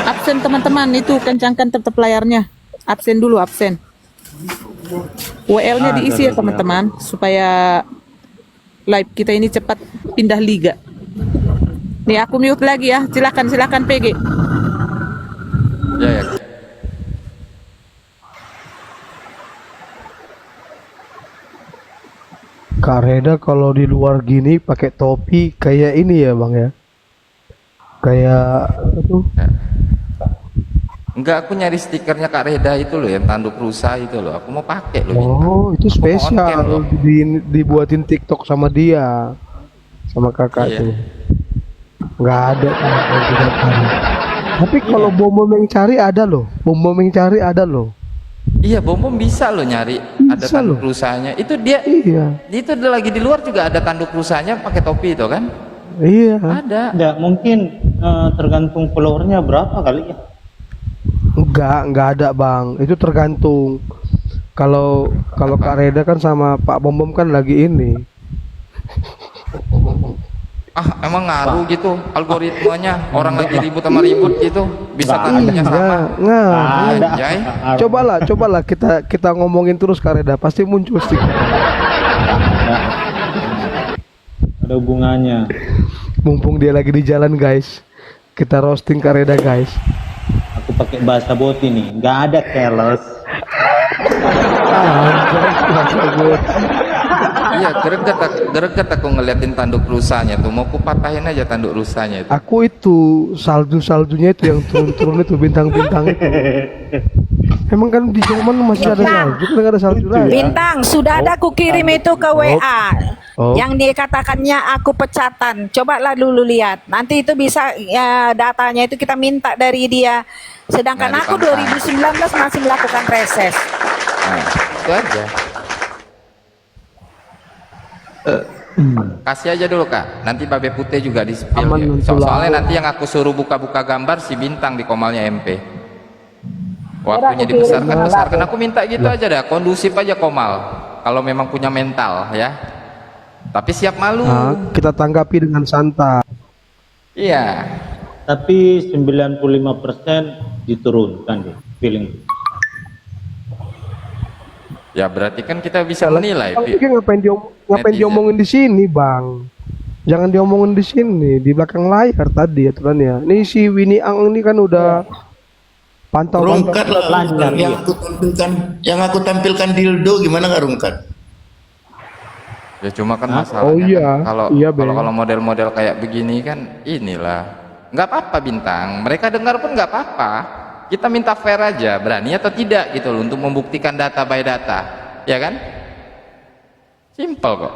Speaker 2: Absen teman-teman itu kencangkan tetap layarnya. Absen dulu absen. WL-nya diisi ya teman-teman supaya live kita ini cepat pindah liga. Nih aku mute lagi ya. Silakan PG.
Speaker 3: Ya.
Speaker 5: Kak Reda kalau di luar gini pakai topi kayak ini ya Bang ya. Kayak apa tuh?
Speaker 3: Enggak, aku nyari stikernya Kak Reda itu loh yang tanduk rusa itu loh. Aku mau pakai loh.
Speaker 5: Oh, itu
Speaker 3: Aku mau on cam
Speaker 5: spesial
Speaker 3: loh.
Speaker 5: dibuatin TikTok sama dia. Sama kakak
Speaker 3: Iya.
Speaker 5: tuh. Nggak ada yang tidak tahu. Tapi kalau bom yang cari ada loh. Bom yang cari ada loh.
Speaker 3: Iya, bom bisa loh nyari ada
Speaker 5: Bisa
Speaker 3: tanduk
Speaker 5: loh.
Speaker 3: rusanya. Itu dia
Speaker 5: Iya.
Speaker 3: itu lagi di luar juga ada tanduk rusanya pakai topi itu kan?
Speaker 5: Iya.
Speaker 3: Ada.
Speaker 9: Enggak, mungkin tergantung followernya berapa kali ya.
Speaker 5: Enggak ada Bang. Itu tergantung. Kalau Kak Reda kan sama Pak Bom kan lagi ini.
Speaker 3: emang ngaruh gitu algoritmanya, orang lagi ribut sama ribut gitu bisa tanduknya sama.
Speaker 5: Nggak.
Speaker 3: Anjay.
Speaker 5: Cobalah kita ngomongin terus Kak Reda, pasti muncul stiker.
Speaker 4: Ada hubungannya.
Speaker 5: Mumpung dia lagi di jalan guys, kita roasting Kak Reda guys.
Speaker 4: Aku pakai bahasa bot ini, nggak ada keles.
Speaker 3: Iya, greget aku ngeliatin tanduk rusanya tuh, mau kupatahin aja tanduk rusanya itu.
Speaker 5: Aku itu saljunya itu yang turun-turun itu bintang-bintang itu. Emang kan di Jerman masih ada salju, kan nggak ada salju lagi.
Speaker 8: Bintang, sudah ada aku kirim itu ke WA.
Speaker 5: Oh.
Speaker 8: Yang dikatakannya aku pecatan. Cobalah dulu lihat. Nanti itu bisa ya, datanya itu kita minta dari dia. Sedangkan
Speaker 3: Nah,
Speaker 8: aku 2019 masih melakukan reses.
Speaker 3: Nah, itu aja. Kasih aja dulu Kak, nanti Babe Putih juga di spill
Speaker 5: Aman
Speaker 3: ya.
Speaker 5: nanti
Speaker 3: Soalnya
Speaker 5: lah.
Speaker 3: nanti yang aku suruh buka-buka gambar si Bintang di Komalnya MP. Waktunya dibesarkan, aku minta gitu aja dah, kondusif aja Komal. Kalau memang punya mental ya. Tapi siap malu.
Speaker 5: Nah, kita tanggapi dengan santai.
Speaker 3: Iya.
Speaker 4: Tapi 95% diturunkan deh feeling.
Speaker 3: Ya berarti kan kita bisa menilai.
Speaker 5: Tapi ngapain
Speaker 3: Netizen.
Speaker 5: diomongin di sini, Bang? Jangan diomongin di sini, di belakang layar tadi aturannya. Nih si Winnie Ang ini kan udah pantau.
Speaker 7: Rungkat lah,
Speaker 4: Lancar,
Speaker 7: yang
Speaker 4: iya.
Speaker 7: aku tampilkan dildo gimana nggak rungkat?
Speaker 3: Ya cuma kan masalahnya
Speaker 5: Oh iya,
Speaker 3: kan, kalau
Speaker 5: iya, Ben.
Speaker 3: kalau model-model kayak begini kan inilah. Nggak apa-apa Bintang, mereka dengar pun nggak apa-apa. Kita minta fair aja, berani atau tidak gitu loh untuk membuktikan data by data, ya kan? Simple kok.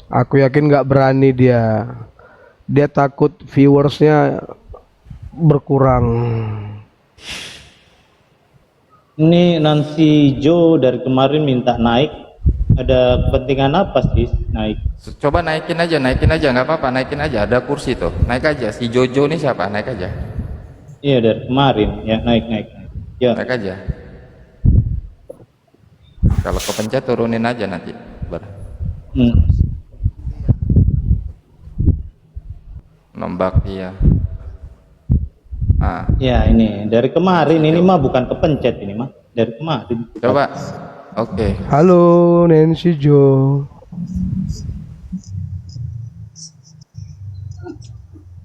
Speaker 5: Aku yakin nggak berani dia. Dia takut viewersnya berkurang.
Speaker 4: Ini Nancy Jo dari kemarin minta naik. Ada kepentingan apa sih naik?
Speaker 3: Coba naikin aja, nggak apa-apa, naikin aja. Ada kursi tuh, naik aja. Si Jojo nih siapa? Naik aja,
Speaker 4: Iya dari kemarin ya naik. Ya.
Speaker 3: naik aja. Kalau kepencet turunin aja nanti. Nombak dia. Ah,
Speaker 4: Ya ini dari kemarin ini mah bukan kepencet ini mah dari kemarin.
Speaker 3: coba. Oke.
Speaker 5: Halo Nancy Jo.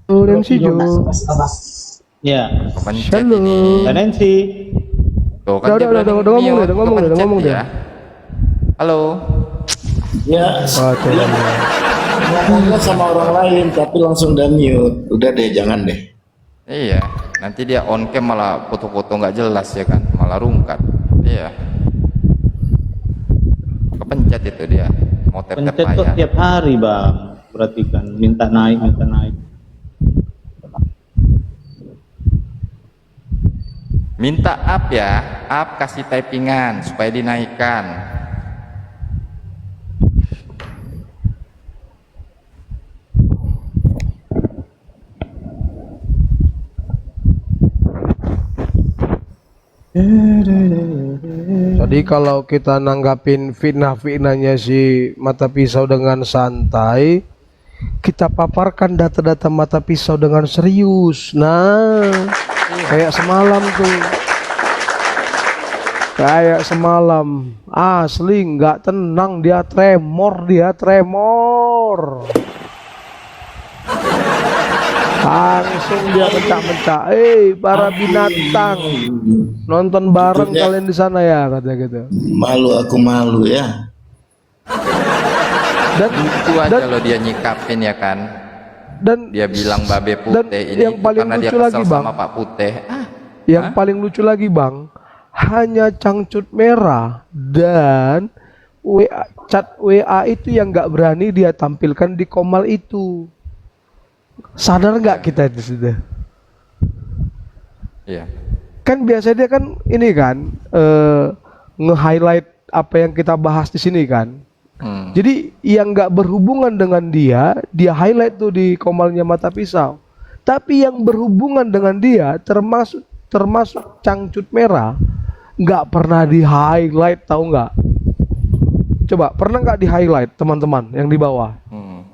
Speaker 5: Halo Nancy Jo.
Speaker 4: Ya.
Speaker 3: Kepencet
Speaker 5: Halo.
Speaker 3: ini.
Speaker 4: Dan Nancy.
Speaker 3: Tuh kan dia
Speaker 5: Udah
Speaker 3: berani mute,
Speaker 5: ngomong
Speaker 3: kepencet
Speaker 5: deh.
Speaker 3: dia. Halo.
Speaker 7: Ya,
Speaker 5: Wah, coba.
Speaker 7: ngomongnya sama orang lain tapi langsung dan mute. Udah deh, jangan deh.
Speaker 3: Iya, nanti dia on cam malah foto-foto nggak jelas ya kan, malah rungkat. Iya. Kepencet itu dia, mau tap-tap
Speaker 4: Pencet kok
Speaker 3: layar.
Speaker 4: tiap hari bang. Perhatikan minta naik.
Speaker 3: Minta up ya, up kasih typingan supaya dinaikkan.
Speaker 5: Jadi kalau kita nanggapin fitnah-fitnahnya si Mata Pisau dengan santai, kita paparkan data-data Mata Pisau dengan serius. Nah, kayak semalam tuh. Kayak semalam, asli nggak tenang, dia tremor. Langsung dia mencak-mencak, para binatang, nonton bareng kalian di sana ya, kata gitu.
Speaker 7: Aku malu ya.
Speaker 5: Dan
Speaker 3: Itu aja lo dia nyikapin ya kan.
Speaker 5: dan
Speaker 3: Dia bilang Babe
Speaker 5: dan
Speaker 3: Putih ini
Speaker 5: yang paling
Speaker 3: karena dia
Speaker 5: lucu lagi,
Speaker 3: kesel
Speaker 5: Bang.
Speaker 3: sama Pak Putih.
Speaker 5: Yang paling lucu lagi, Bang, hanya cangcut merah dan chat WA itu yang nggak berani dia tampilkan di Komal itu. Sadar nggak kita itu sudah?
Speaker 3: Iya.
Speaker 5: Kan biasanya dia kan ini kan nge-highlight apa yang kita bahas di sini kan. Jadi yang nggak berhubungan dengan dia highlight tuh di Komalnya Mata Pisau. Tapi yang berhubungan dengan dia termasuk cangcut merah nggak pernah di highlight, tahu nggak? Coba pernah nggak di highlight teman-teman yang di bawah?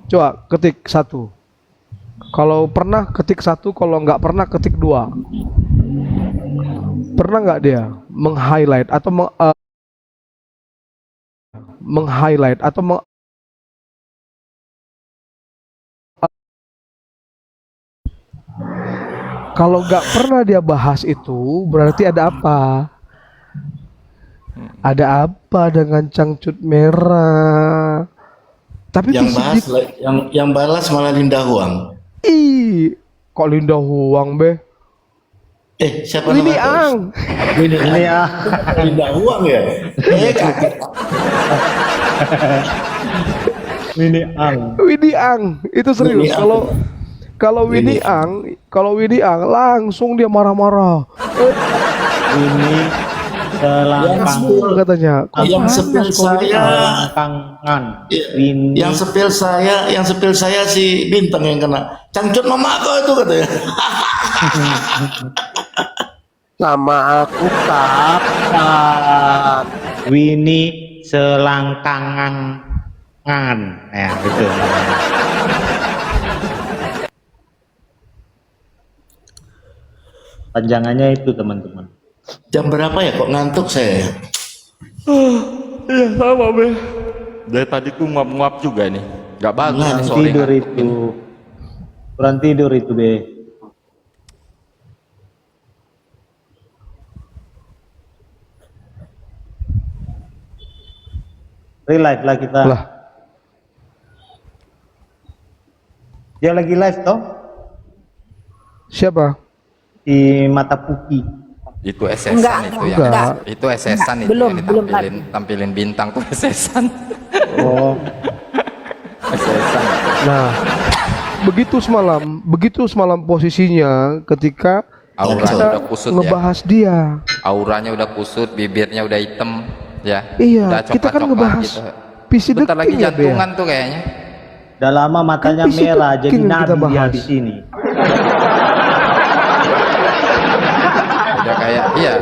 Speaker 5: Coba ketik 1. Kalau pernah ketik 1, kalau nggak pernah ketik 2. Pernah nggak dia meng-highlight atau meng-highlight atau kalau nggak pernah dia bahas itu berarti ada apa? Ada apa dengan cangcut merah? Tapi
Speaker 7: Yang
Speaker 5: di
Speaker 7: bahas, yang balas malah Linda Huang.
Speaker 5: kok Linda Huang be?
Speaker 7: Siapa
Speaker 5: Winnie
Speaker 7: nama
Speaker 5: Ang.
Speaker 9: Ini ya.
Speaker 7: Linda Huang ya? Kakak.
Speaker 9: Winnie Ang.
Speaker 5: Winnie Ang itu serius.
Speaker 7: Winnie Ang.
Speaker 5: Kalau Winnie Ang langsung dia marah-marah.
Speaker 9: Ini selangkang
Speaker 5: Katanya.
Speaker 7: Yang sepil saya,
Speaker 9: selangkangan.
Speaker 7: yang sepil saya si Bintang yang kena. Cangcut mama kau itu katanya.
Speaker 10: Sama aku kapan?
Speaker 9: Winnie selangkangan. Ya, gitu. Panjangannya itu teman-teman.
Speaker 7: Jam berapa ya kok ngantuk saya?
Speaker 3: Iya sama be. Dari tadi ku nguap-nguap juga nih. Gak bagus
Speaker 7: Nah,
Speaker 3: nih sore
Speaker 9: Tidur
Speaker 3: ngantuk
Speaker 9: itu.
Speaker 3: ini.
Speaker 9: Kurang tidur itu, Be. Relive lah kita.
Speaker 5: Lah,
Speaker 9: Dia lagi live toh
Speaker 5: siapa?
Speaker 9: di Mata Puki.
Speaker 3: Itu SS-an
Speaker 8: Enggak,
Speaker 3: itu ya.
Speaker 5: enggak.
Speaker 3: Itu SS-an itu
Speaker 8: Belum,
Speaker 3: yang
Speaker 8: belum
Speaker 3: tampilin bintang tuh SS-an.
Speaker 9: Oh,
Speaker 3: SS-an.
Speaker 5: Nah, begitu semalam posisinya ketika
Speaker 3: Auranya
Speaker 5: kita
Speaker 3: udah kusut ya.
Speaker 5: ngebahas dia.
Speaker 3: Auranya udah kusut, bibirnya udah hitam ya.
Speaker 5: Iya,
Speaker 3: Udah
Speaker 5: kita kan
Speaker 3: coklat-coklat
Speaker 5: ngebahas
Speaker 3: gitu.
Speaker 5: visi the
Speaker 3: Bentar lagi
Speaker 5: king ya, Bea.
Speaker 3: jantungan tuh kayaknya.
Speaker 9: udah lama matanya
Speaker 5: Kan visi
Speaker 9: merah
Speaker 5: the
Speaker 9: jadi
Speaker 5: king yang kita
Speaker 9: nabi dia
Speaker 5: bahas.
Speaker 9: di sini.
Speaker 3: Udah kayak iya,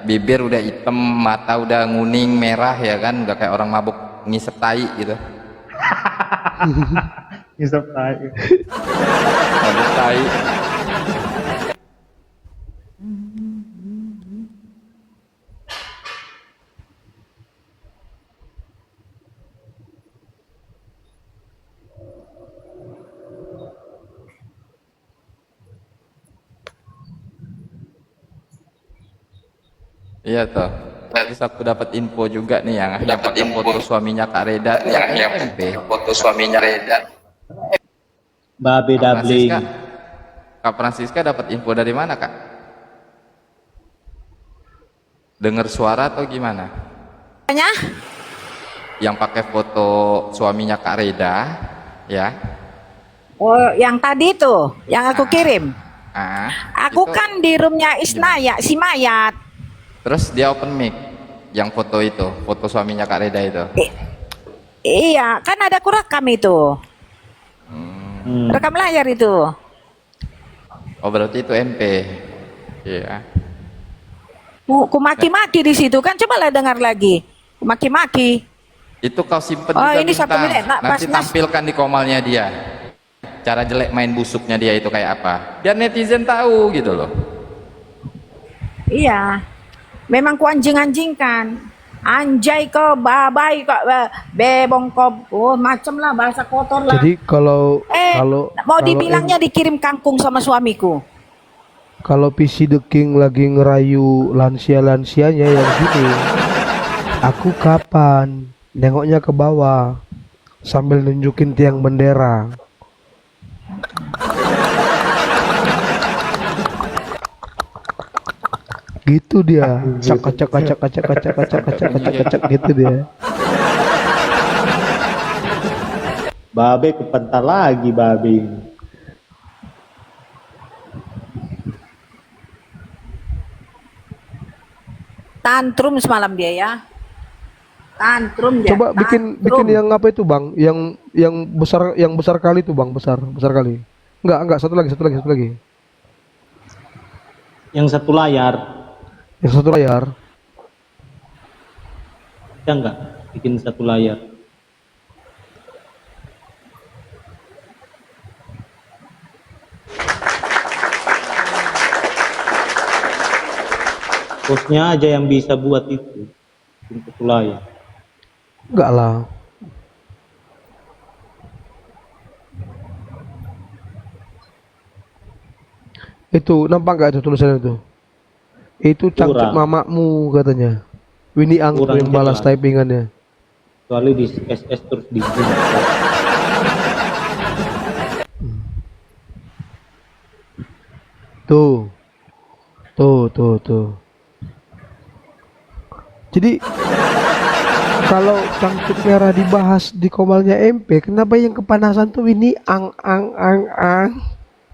Speaker 3: bibir udah hitam, mata udah nguning, merah ya kan, udah kayak orang mabuk ngisep tai gitu.
Speaker 9: Ngisep tai.
Speaker 3: Mabuk tai. Iya toh. Terus aku dapat info juga nih yang dapat foto suaminya Kak Reda yang MP. Foto suaminya Reda.
Speaker 9: Babe dabling.
Speaker 3: Kak Francisca dapat info dari mana, Kak? Dengar suara atau gimana?
Speaker 8: Tanya?
Speaker 3: Yang pakai foto suaminya Kak Reda, ya.
Speaker 8: Oh, yang tadi tuh, yang aku kirim. Aku
Speaker 3: itu
Speaker 8: kan di roomnya Isnaya, si mayat.
Speaker 3: Terus dia open mic yang foto itu, foto suaminya Kak Reda itu.
Speaker 8: Iya, kan ada kurekam itu. Rekam layar itu.
Speaker 3: Oh, berarti itu MP. Iya.
Speaker 8: Ku maki-maki di situ kan, cobalah dengar lagi. Ku maki-maki.
Speaker 3: Itu kau simpen
Speaker 8: Oh,
Speaker 3: juga
Speaker 8: ini satu
Speaker 3: Bintang.
Speaker 8: menit. Nah,
Speaker 3: Nanti
Speaker 8: pas-
Speaker 3: tampilkan di komalnya dia. Cara jelek main busuknya dia itu kayak apa. Biar netizen tahu gitu loh.
Speaker 8: Iya. Memang ku anjing-anjingkan. Anjay kok, babai kok, bebong kok, oh macem lah bahasa kotor lah.
Speaker 5: Jadi kalau
Speaker 8: Mau dibilangnya dikirim kangkung sama suamiku.
Speaker 5: kalau PC the King lagi ngerayu lansia-lansianya yang gini, aku kapan nengoknya ke bawah sambil nunjukin tiang bendera. Gitu dia, cak gitu dia.
Speaker 9: Babe kepental lagi babe.
Speaker 8: Tantrum semalam dia ya. Tantrum dia.
Speaker 5: Coba bikin yang apa itu bang, yang besar kali itu bang, besar kali. Enggak, satu lagi.
Speaker 9: Yang satu layar.
Speaker 5: Yang satu layar.
Speaker 9: Ya enggak bikin satu layar.
Speaker 4: Bosnya aja yang bisa buat itu untuk layar.
Speaker 5: Enggak lah. Itu nampak nggak itu tulisannya itu? Itu cangcut
Speaker 4: Kurang.
Speaker 5: mamakmu katanya. Winnie Ang tuh
Speaker 4: Kurang
Speaker 5: yang balas
Speaker 4: jelas.
Speaker 5: typingannya.
Speaker 4: Kecuali di SS terus di zoom.
Speaker 5: Tuh. Tuh. Jadi kalau cangcut merah dibahas di komalnya MP, kenapa yang kepanasan tuh Winnie Ang.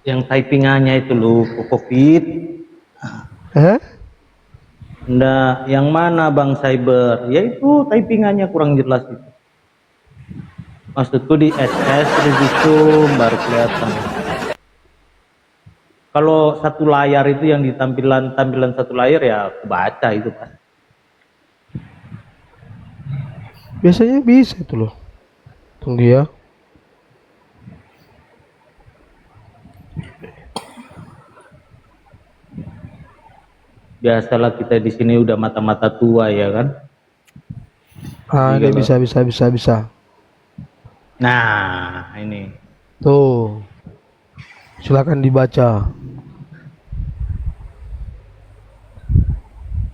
Speaker 4: Yang typingannya itu loh, COVID.
Speaker 5: Hah?
Speaker 4: Nggak, yang mana Bang Cyber? Ya itu typingannya kurang jelas itu. Maksudku di SS terus di zoom baru kelihatan. Kalau satu layar itu yang di tampilan satu layar ya aku baca itu Pak.
Speaker 5: Biasanya bisa itu loh. Tunggu ya.
Speaker 4: Biasalah kita di sini udah mata-mata tua ya kan.
Speaker 5: Ini bisa.
Speaker 4: Nah, ini.
Speaker 5: Tuh. Silakan dibaca.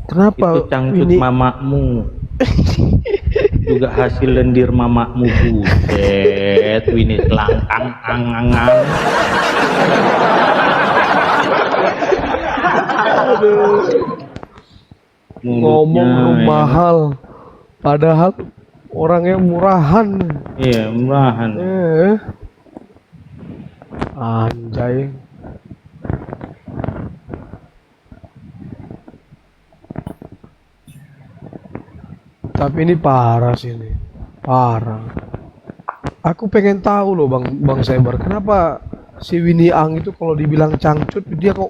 Speaker 5: Kenapa
Speaker 4: Itu cangcut
Speaker 5: ini
Speaker 4: mamakmu. Juga hasil lendir mamakmu buset. Ini selangkang ang.
Speaker 5: ngomong lu mahal, padahal orangnya murahan.
Speaker 4: Iya, murahan.
Speaker 5: Anjay. Tapi ini parah sih ini. Parah. Aku pengen tahu loh Bang Cyber, kenapa si Winnie Ang itu kalau dibilang cangcut dia kok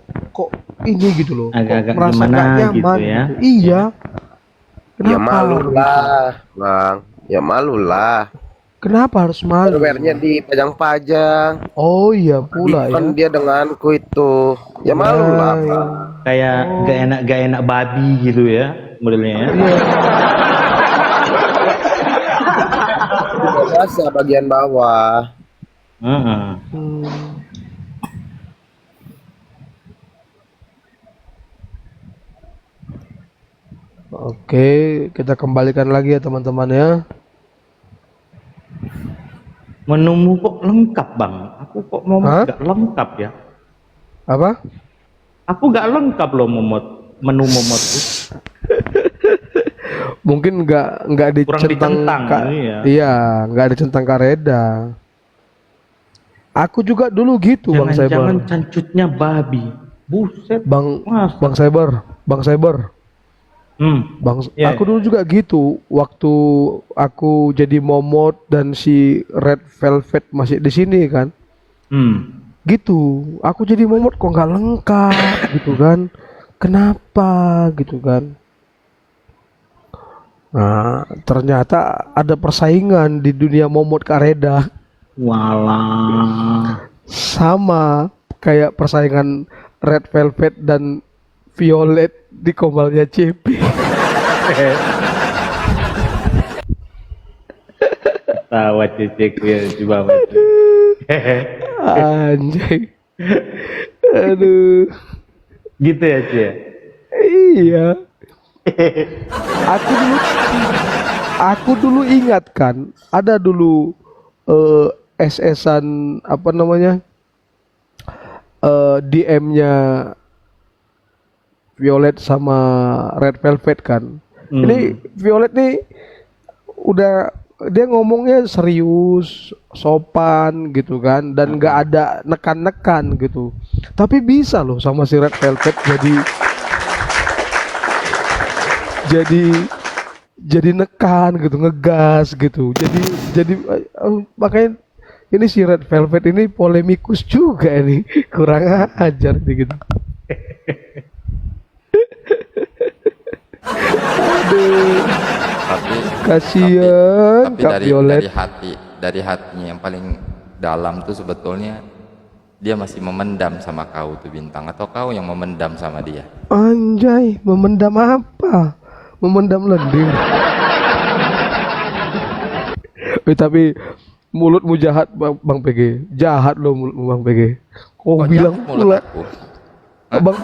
Speaker 5: ini gitu loh.
Speaker 4: Agak-agak
Speaker 5: merasa
Speaker 4: gimana
Speaker 5: nggak nyaman
Speaker 4: gitu ya.
Speaker 5: gitu. Iya.
Speaker 10: Ya
Speaker 5: Kenapa?
Speaker 10: malu lah, Bang. Ya malu lah.
Speaker 5: Kenapa harus malu?
Speaker 10: Servernya dipajang-pajang.
Speaker 5: Oh iya pula ya.
Speaker 10: Kan dia denganku itu. Ya malu lah, Bang.
Speaker 4: Kayak gak enak babi gitu ya modelnya ya.
Speaker 10: Biasa bagian bawah.
Speaker 5: Oke, kita kembalikan lagi ya teman-teman ya.
Speaker 4: Menumu kok lengkap Bang. Aku kok mau gak lengkap ya.
Speaker 5: Apa?
Speaker 4: Aku gak lengkap loh menu momot tuh.
Speaker 5: Mungkin nggak dicentang iya, nggak dicentang Kareda. Aku juga dulu gitu Bang Cyber.
Speaker 4: Jangan cancutnya babi. Buset.
Speaker 5: Bang Cyber.
Speaker 4: Yeah.
Speaker 5: Aku dulu juga gitu waktu aku jadi momot dan si Red Velvet masih di sini kan. Gitu, aku jadi momot kok nggak lengkap gitu kan. Kenapa gitu kan? Nah, ternyata ada persaingan di dunia momot Kareda.
Speaker 4: Walah.
Speaker 5: Sama kayak persaingan Red Velvet dan Violet di komalnya CP.
Speaker 4: Tawa cecek ya coba.
Speaker 5: Anjay. Aduh.
Speaker 4: Gitu ya, Cie?
Speaker 5: Iya. Aku dulu ingat kan, ada dulu SS-an apa namanya? DM-nya Violet sama Red Velvet kan. Ini Violet nih udah dia ngomongnya serius, sopan gitu kan, dan nggak ada nekan-nekan gitu. Tapi bisa loh sama si Red Velvet jadi nekan gitu, ngegas gitu. Jadi makanya ini si Red Velvet ini polemikus juga ini, kurang ajar nih gitu. Aduh, kasihan
Speaker 3: tapi
Speaker 5: Kak Violet.
Speaker 3: dari hatinya yang paling dalam tuh sebetulnya dia masih memendam sama kau tuh Bintang, atau kau yang memendam sama dia?
Speaker 5: Anjay, memendam apa? Memendam lendir. Tapi mulutmu jahat Bang PG. Jahat loh mulutmu Bang PG. Kau
Speaker 3: Kok
Speaker 5: bilang
Speaker 3: jahat mulut
Speaker 5: pula
Speaker 3: aku?
Speaker 5: Bang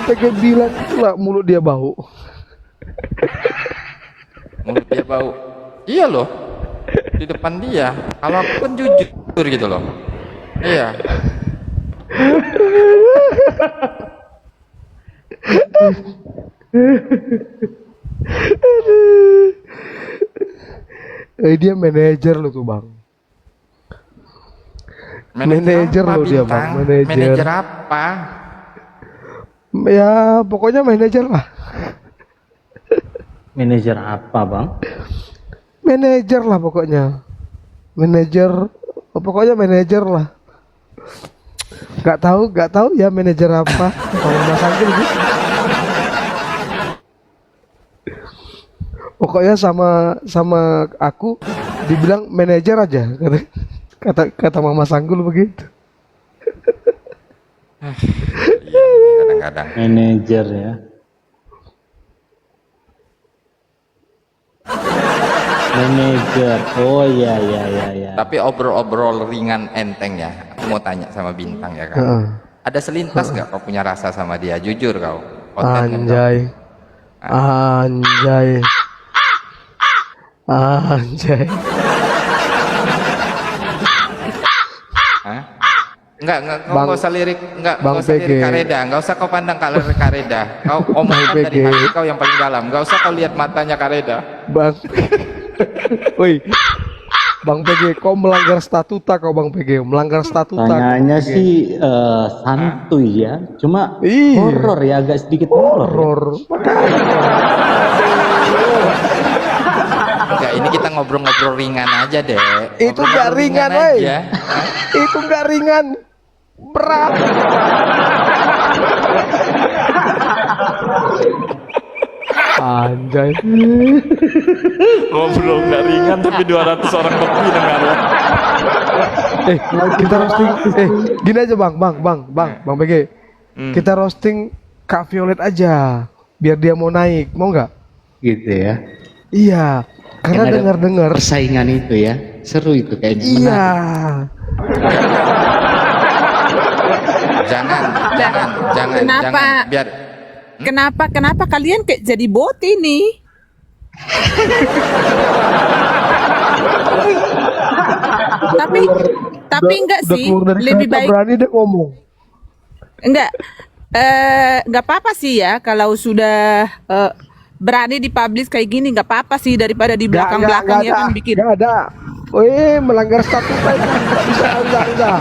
Speaker 5: PG bilang pula mulut dia bau.
Speaker 3: Mulut dia bau. Iya loh, di depan dia. Kalau aku kan jujur gitu loh. Iya.
Speaker 5: Dia manajer lo tuh Bang. Manajer
Speaker 3: apa,
Speaker 5: loh dia
Speaker 3: Bintang?
Speaker 5: Bang, manajer.
Speaker 3: apa?
Speaker 5: Ya pokoknya manajer lah.
Speaker 4: Manajer apa, Bang?
Speaker 5: Manajer lah pokoknya. Pokoknya manajer lah. Gak tahu ya manajer apa. Kalau Mas Angel gitu. Pokoknya sama aku dibilang manajer aja kata Mama Sanggul begitu.
Speaker 3: Kadang-kadang.
Speaker 4: Manajer ya. Manajer. Oh iya.
Speaker 3: Tapi obrol-obrol ringan enteng ya. Aku mau tanya sama Bintang ya kan. Ada selintas nggak kau punya rasa sama dia? Jujur kau. Konten
Speaker 5: Anjay.
Speaker 3: Enggak, kau nggak usah lirik, nggak usah lirik Kareda, nggak usah kau pandang Kareda. Kau omongkan dari hati kau yang paling dalam, nggak usah kau lihat matanya Kareda.
Speaker 5: Woi, Bang PG, kau melanggar statuta kau Bang PG, melanggar statuta.
Speaker 4: Tanyanya sih santuy ya, cuma horor ya, agak sedikit horor.
Speaker 3: Enggak, ini kita ngobrol-ngobrol ringan aja deh.
Speaker 5: Itu nggak ringan, woi. Itu nggak ringan, berat. Anjay.
Speaker 3: Ngobrol nggak ringan tapi 200 orang lebih dengar.
Speaker 5: Kita roasting. Gini aja Bang PG. Kita roasting Kak Violet aja, biar dia mau naik, mau nggak?
Speaker 4: Gitu ya.
Speaker 5: Iya, karena dengar
Speaker 4: persaingan itu ya, seru itu kayaknya.
Speaker 5: Iya.
Speaker 3: Jangan biar.
Speaker 2: Kenapa kalian kayak jadi bot ini? tapi enggak sih, lebih baik
Speaker 5: berani deh ngomong.
Speaker 2: enggak apa-apa sih ya kalau sudah berani dipublish kayak gini, nggak apa-apa sih daripada di belakang-belakangnya kan bikin.
Speaker 5: Nggak ada. Melanggar statuta itu. Bisa enggak.